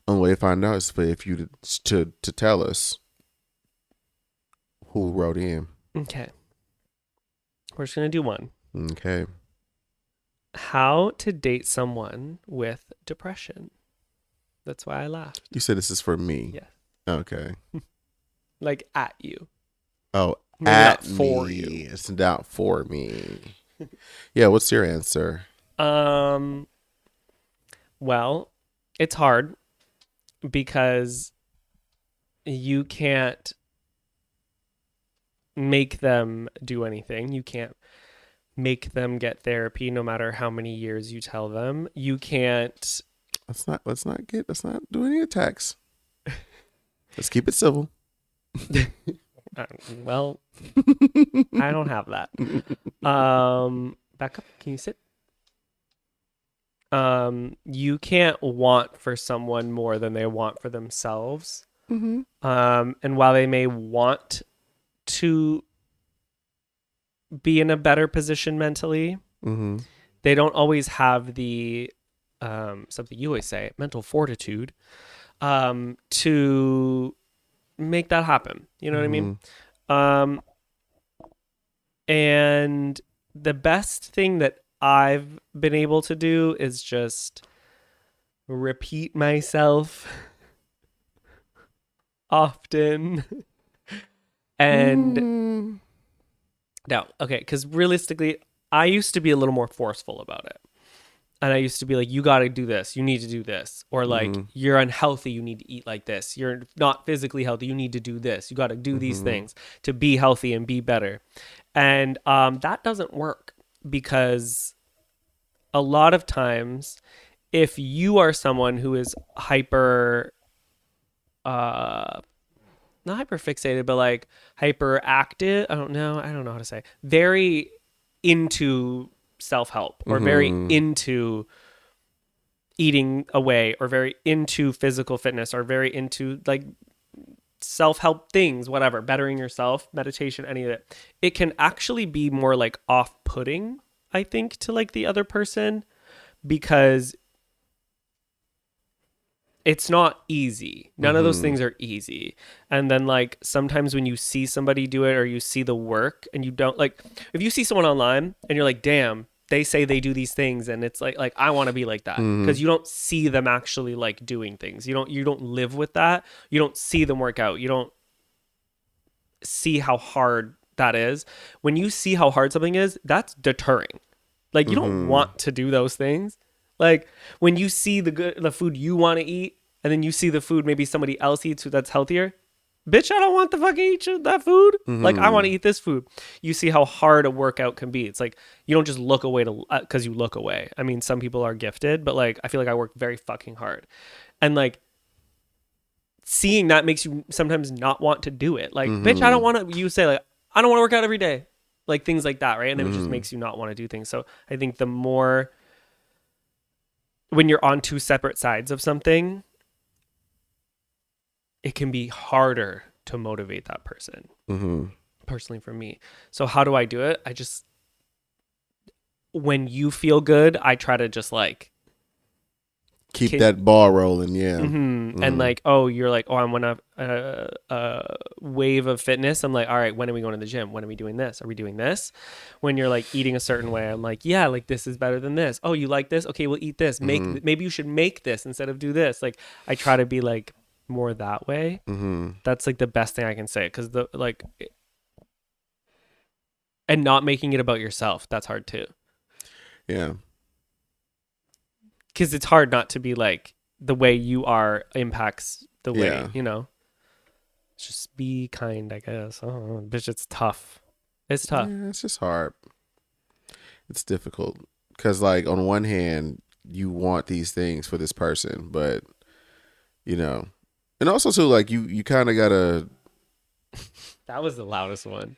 Only way to find out is for if you to tell us who wrote in. Okay. We're just gonna do one. Okay. How to date someone with depression. That's why I laughed. You said this is for me. Yeah. Okay. Like at you. Oh, Maybe at not for me. you. It's not for me. Yeah. What's your answer? Well, it's hard because you can't make them do anything. You can't make them get therapy no matter how many years you tell them. You can't. Let's not do any attacks. Let's keep it civil. Well, I don't have that. Back up. Can you sit? You can't want for someone more than they want for themselves. Mm-hmm. And while they may want to be in a better position mentally, Mm-hmm. they don't always have the something you always say, mental fortitude, to make that happen. You know what I mean? And the best thing that I've been able to do is just repeat myself often. And now, okay, because realistically, I used to be a little more forceful about it. And I used to be like, you got to do this. You need to do this. Or like, you're unhealthy. You need to eat like this. You're not physically healthy. You need to do this. You got to do these things to be healthy and be better. And that doesn't work because a lot of times, if you are someone who is hyper, not hyper fixated, but like hyperactive, I don't know how to say, very into self-help or very into eating away or very into physical fitness or very into like self-help things, whatever, bettering yourself, meditation, any of it, it can actually be more like off-putting, I think, to like the other person because it's not easy. None of those things are easy. And then like sometimes when you see somebody do it or you see the work and you don't like, if you see someone online and you're like, damn, they say they do these things and it's like I want to be like that because you don't see them actually like doing things. You don't live with that. You don't see them work out. You don't see how hard that is. When you see how hard something is, that's deterring. Like you don't want to do those things. Like when you see the food you want to eat and then you see the food maybe somebody else eats that's healthier, bitch, I don't want to fucking eat that food. Like I want to eat this food. You see how hard a workout can be. It's like you don't just look away because you look away. I mean, some people are gifted, but like I feel like I work very fucking hard. And like seeing that makes you sometimes not want to do it. Like, bitch, I don't want to, you say like, I don't want to work out every day. Like things like that, right? And it just makes you not want to do things. So I think the more when you're on two separate sides of something, it can be harder to motivate that person. Personally for me. So how do I do it? I just, when you feel good, I try to just like keep that ball rolling. Yeah. And like, oh, you're like, oh, I'm on a wave of fitness. I'm like, all right, when are we going to the gym? When are we doing this? Are we doing this? When you're like eating a certain way, I'm like, yeah, like this is better than this. Oh, you like this? Okay, we'll eat this. Maybe you should make this instead of do this. Like I try to be like more that way. That's like the best thing I can say because the like, and not making it about yourself. That's hard too. Yeah. Because it's hard not to be like the way you are impacts the way, you know, just be kind, I guess. Oh, bitch, it's tough. It's tough. Yeah, it's just hard. It's difficult because like on one hand, you want these things for this person, but you know, and also too, like you kind of gotta. That was the loudest one.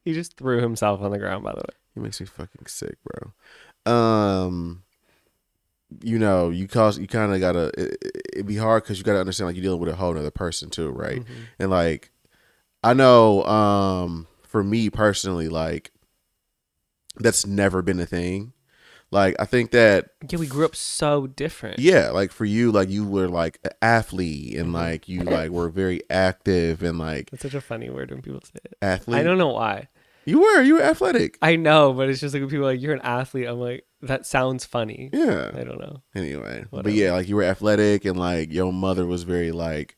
He just threw himself on the ground, by the way. He makes me fucking sick, bro. You kind of gotta. It'd be hard because you gotta understand, like, you're dealing with a whole other person too, right? Mm-hmm. And like, I know, for me personally, like, that's never been a thing. Like, I think that, Yeah, we grew up so different. yeah, like for you, like you were like an athlete, and Mm-hmm. like you like were very active, and like That's such a funny word when people say it. athlete. I don't know why. You were athletic. I know, but it's just like when people are like, you're an athlete. I'm like, that sounds funny. Yeah. I don't know. Anyway, Whatever. but yeah, like you were athletic, and like your mother was very like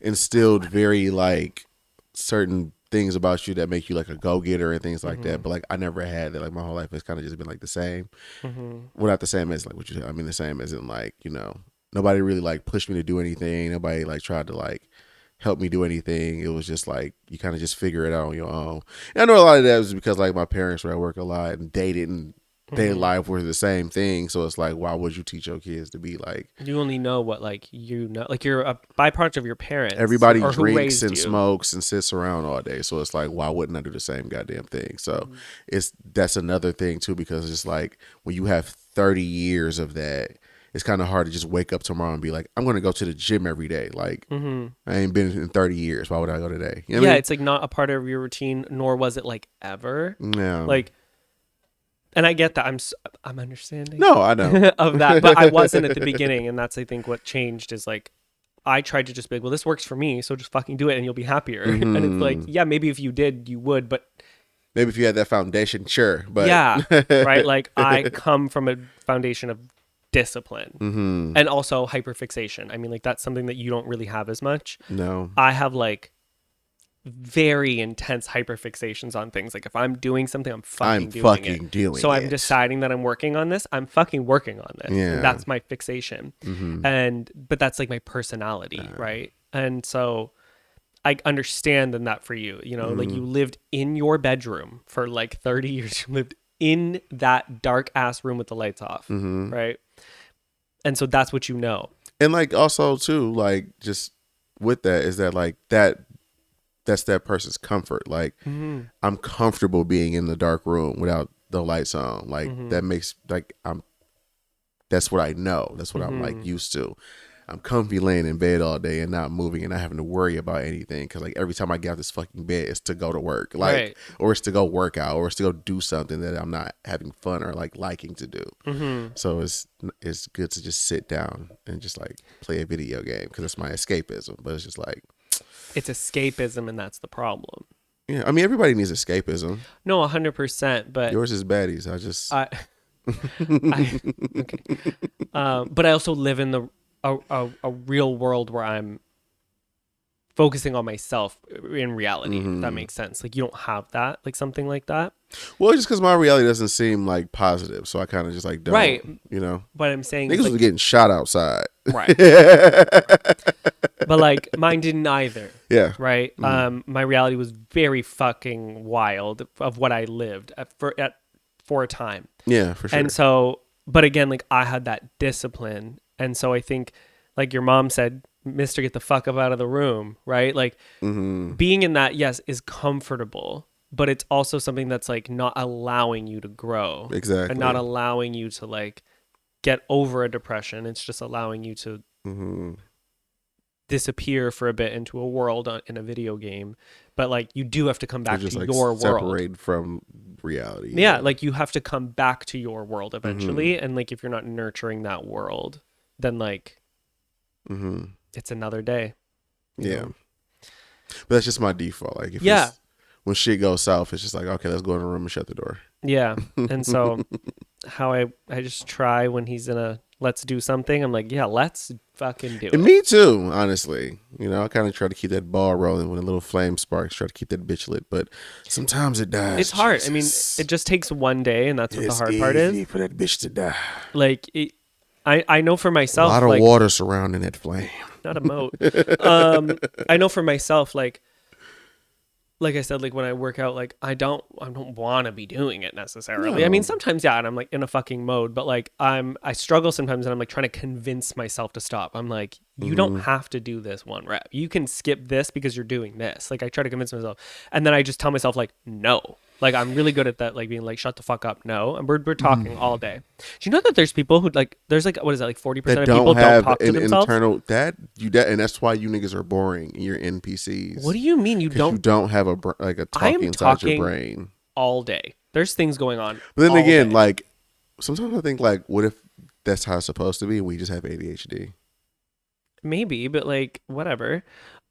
instilled very like certain things about you that make you like a go-getter and things like that. But like I never had that. Like my whole life has kind of just been like the same. Mm-hmm. Well, not the same as like what you said. I mean the same as in like, nobody really like pushed me to do anything. Nobody like tried to like help me do anything. It was just like you kind of just figure it out on your own. And I know a lot of that was because like my parents were at work a lot, and they didn't. Their life were the same thing, so it's like, why would you teach your kids to be like? You only know what like you're a byproduct of your parents. Everybody or who drinks raised and you. smokes and sits around all day, so it's like, why wouldn't I do the same goddamn thing? So that's another thing too, because it's like when you have 30 years of that, it's kind of hard to just wake up tomorrow and be like, I'm going to go to the gym every day. Like, I ain't been in 30 years. Why would I go today? You know what I mean? It's like not a part of your routine, nor was it like ever. No. Like, and I get that. I'm understanding. No, I know. of that, but I wasn't at the beginning, and that's I think what changed is like I tried to just be like, well, this works for me, so just fucking do it, and you'll be happier. And it's like, yeah, maybe if you did, you would, but maybe if you had that foundation, sure. But yeah, right. Like I come from a foundation of discipline and also hyperfixation. I mean, like that's something that you don't really have as much. No. I have like very intense hyperfixations on things. Like if I'm doing something, I'm fucking doing it. So I'm deciding that I'm working on this. I'm fucking working on this. Yeah. And that's my fixation. But that's like my personality, right? And so I understand that for you, like you lived in your bedroom for like 30 years. You lived in that dark ass room with the lights off, right? And so that's what you know. And like also too, like just with that is that like that's that person's comfort. Like I'm comfortable being in the dark room without the lights on. Like that makes like that's what I know. That's what I'm like used to. I'm comfy laying in bed all day and not moving and not having to worry about anything, because like every time I get out this fucking bed, it's to go to work, like, right. Or it's to go work out, or it's to go do something that I'm not having fun or like liking to do. So it's good to just sit down and just like play a video game, because it's my escapism. But it's just like it's escapism, and that's the problem. Yeah, I mean everybody needs escapism. No, 100%. But yours is baddies. Okay. But I also live in a real world where I'm focusing on myself in reality, if that makes sense. Like you don't have that, like something like that. Well, just because my reality doesn't seem like positive, so I kind of just like don't, right. But I'm saying niggas was getting shot outside, right? But like mine didn't either. Yeah. Right. My reality was very fucking wild of what I lived for a time. Yeah, for sure. And so, but again, like I had that discipline. And so I think, like your mom said, Mr. Get the fuck up out of the room, right? Like being in that, yes, is comfortable, but it's also something that's like not allowing you to grow. Exactly. And not allowing you to like get over a depression. It's just allowing you to disappear for a bit into a world in a video game. But like you do have to come back to like your world. Separate from reality. Yeah, like you have to come back to your world eventually. And like if you're not nurturing that world, then like it's another day. Yeah. But that's just my default. Like if when shit goes south, it's just like, okay, let's go in the room and shut the door. Yeah. And so how I just try when he's in a let's do something, I'm like, yeah, let's fucking do it. And me too, honestly. I kind of try to keep that ball rolling when a little flame sparks, try to keep that bitch lit, but sometimes it dies. It's hard. I mean, it just takes one day, and that's what the hard part is. For that bitch to die. Like I know for myself, a lot of like, water surrounding that flame. Not a moat. I know for myself, like like I said, like when I work out, like I don't want to be doing it necessarily. I No. mean, sometimes yeah, and I'm like in a fucking mode, but like I struggle sometimes, and I'm like trying to convince myself to stop. I'm like, you don't have to do this one rep. You can skip this because you're doing this. Like I try to convince myself, and then I just tell myself like no. Like I'm really good at that, like being like shut the fuck up, no. And we're talking all day. Do you know that there's people who like there's like what is that like 40% That of don't people don't have talk to an themselves? internal and that's why you niggas are boring and you're NPCs. What do you mean you Because you don't? don't have a like a I talking am inside your talking brain. all day. There's things going on. But then all again, day. like sometimes I think like, what if that's how it's supposed to be and we just have ADHD? Maybe, but like whatever.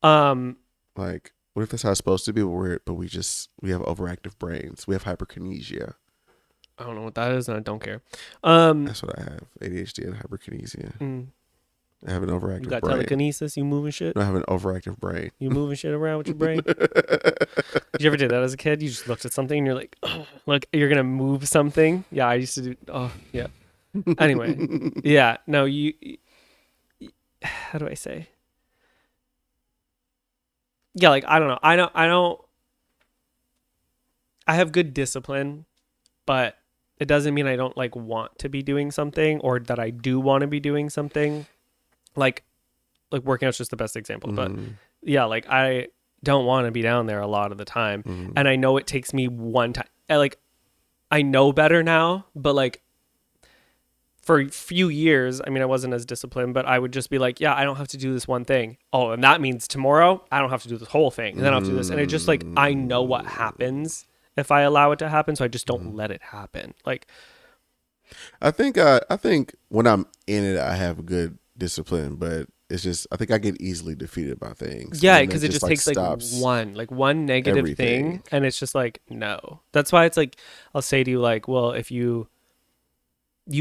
Um, Like, what if that's how it's supposed to be, but we have overactive brains. We have hyperkinesia. I don't know what that is, and I don't care. That's what I have: ADHD and hyperkinesia. Mm, I have an you overactive got brain. telekinesis. You moving shit. No, I have an overactive brain. You moving shit around with your brain. Did you ever do that as a kid? You just looked at something and you're like, oh, like you're gonna move something. Yeah, I used to do. Oh, yeah. Anyway, yeah. No, how do I say? Yeah, like I don't know. I don't. I have good discipline, but it doesn't mean I don't like want to be doing something or that I do want to be doing something. Like working out's just the best example, but yeah, like I don't want to be down there a lot of the time, and I know it takes me one time. I know better now, but like for a few years, I mean, I wasn't as disciplined, but I would just be like, yeah, I don't have to do this one thing. Oh, and that means tomorrow I don't have to do this whole thing, and then I'll have to do this, and it just like I know what happens if I allow it to happen, so I just don't let it happen. Like, I think when I'm in it, I have good discipline, but it's just I think I get easily defeated by things. yeah, And because it just like takes stops like one negative everything. thing, and it's just like no. That's why it's like I'll say to you like, well, if you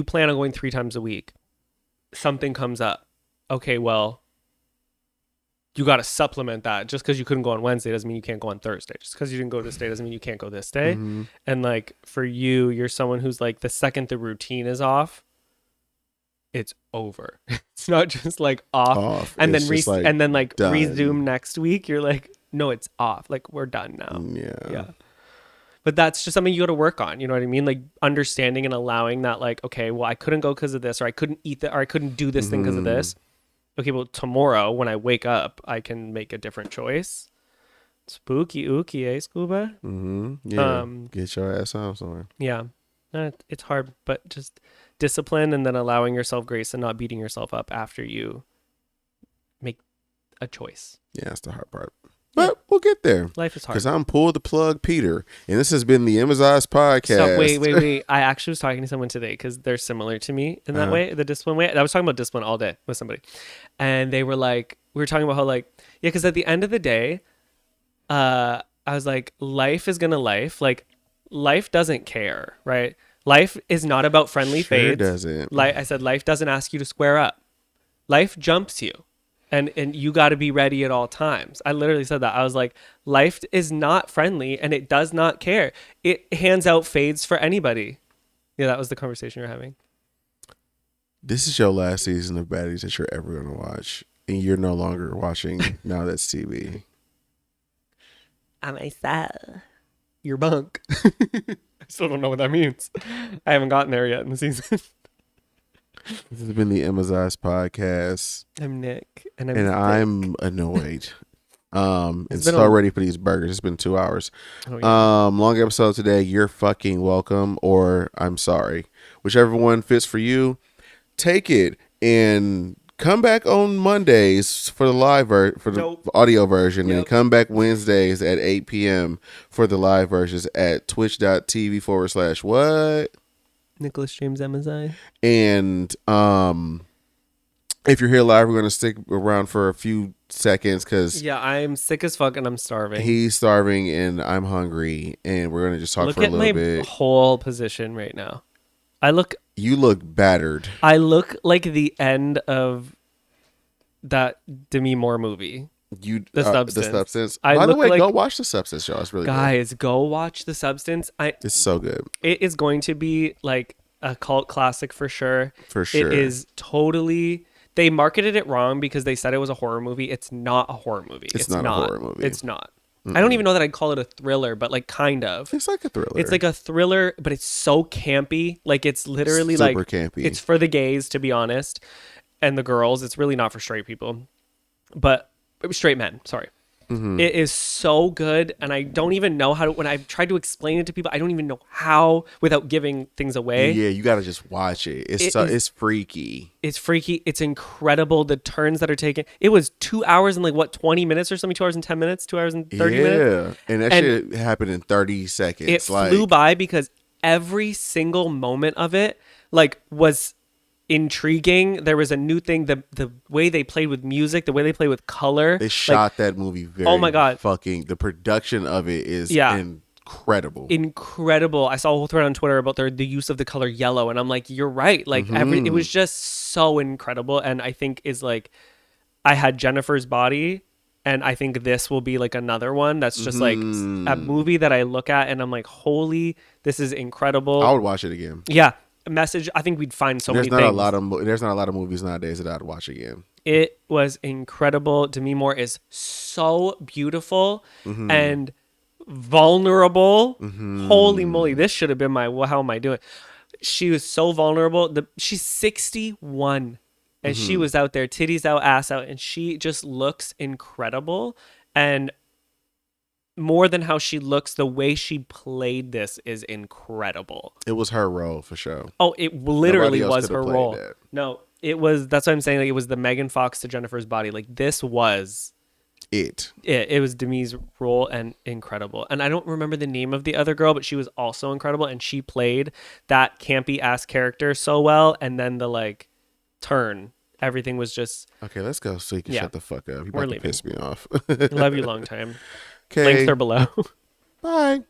plan on going 3 times a week, something comes up. Okay, well, you got to supplement that. Just because you couldn't go on Wednesday doesn't mean you can't go on Thursday. Just because you didn't go this day doesn't mean you can't go this day. And like for you, you're someone who's like the second the routine is off, it's over. It's not just like off. And It's then just, like, and then like done. resume next week. You're like, no, it's off. Like we're done now. Yeah. But that's just something you got to work on. You know what I mean? Like understanding and allowing that, like, okay, well, I couldn't go because of this, or I couldn't eat that, or I couldn't do this thing because of this. Okay, well, tomorrow when I wake up, I can make a different choice. Spooky ooky, eh, Scuba? Yeah. Get your ass home somewhere. Yeah. It's hard, but just discipline and then allowing yourself grace and not beating yourself up after you make a choice. Yeah, that's the hard part. But we'll get there. Life is hard. Because I'm Pull the Plug Peter. And this has been the Emmizzie podcast. So, wait. I actually was talking to someone today because they're similar to me in that way, the discipline way. I was talking about discipline all day with somebody. And they were like, we were talking about how like, yeah, because at the end of the day, I was like, life is going to life. Like, life doesn't care, right? Life is not about friendly fades. Doesn't. I said, life doesn't ask you to square up. Life jumps you. And you got to be ready at all times. I literally said that. I was like, life is not friendly and it does not care. It hands out fades for anybody. Yeah, that was the conversation we were having. This is your last season of Baddies that you're ever going to watch. And you're no longer watching Now That's TV. I'm a sad. You're bunk. I still don't know what that means. I haven't gotten there yet in the season. This has been the Emmizzie podcast. I'm Nick. And I'm annoyed. And been so ready for these burgers. It's been 2 hours. Oh, yeah. Long episode today. You're fucking welcome, or I'm sorry. Whichever one fits for you, take it and come back on Mondays for the audio version, and come back Wednesdays at 8 p.m. for the live versions at twitch.tv/what? Nicholas James Emmizzie. And if you're here live, we're going to stick around for a few seconds because I'm sick as fuck and I'm starving. He's starving and I'm hungry, and we're going to just talk for a little bit. Look at my whole position right now. You look battered. I look like the end of that Demi Moore movie. The Substance. By the way, go watch The Substance, y'all. It's really good. Guys, go watch The Substance. It's so good. It is going to be like a cult classic for sure. For sure. It is totally... They marketed it wrong because they said it was a horror movie. It's not a horror movie. It's not a horror movie. It's not. I don't even know that I'd call it a thriller, but like kind of. It's like a thriller. It's like a thriller, but it's so campy. Like it's literally Super like campy. it's for the gays, to be honest, and the girls. It's really not for straight people, but straight men. Sorry. It is so good, and I don't even know how to. When I've tried to explain it to people, I don't even know how without giving things away. Yeah, you gotta just watch it. It's freaky. It's freaky. It's incredible. The turns that are taken. It was 2 hours and like what 20 minutes or something. 2 hours and 10 minutes. 2 hours and 30 minutes. Yeah, and that shit happened in 30 seconds. It flew by because every single moment of it like was intriguing. There was a new thing. The way they played with music, the way they play with color. They shot that movie very. Oh my god! Fucking the production of it is incredible. Incredible. I saw a whole thread on Twitter about the use of the color yellow, and I'm like, you're right. Like it was just so incredible, and I think is like, I had Jennifer's Body. And I think this will be like another one that's just like a movie that I look at and I'm like, holy, this is incredible. I would watch it again. Yeah. Message. I think we'd find so many things. There's not a lot of movies nowadays that I'd watch again. It was incredible. Demi Moore is so beautiful and vulnerable. Holy moly, this should have been my how am I doing? She was so vulnerable. She's 61 and she was out there, titties out, ass out, and she just looks incredible. And more than how she looks, the way she played this is incredible. It was her role for sure. Oh, it literally was her role. That. No, it was. That's what I'm saying. Like, it was the Megan Fox to Jennifer's Body. Like this was it. It was Demi's role and incredible. And I don't remember the name of the other girl, but she was also incredible. And she played that campy ass character so well. And then the like turn, everything was just okay. Let's go so you can shut the fuck up. You about to piss me off. Love you long time. Okay. Links are below. Bye.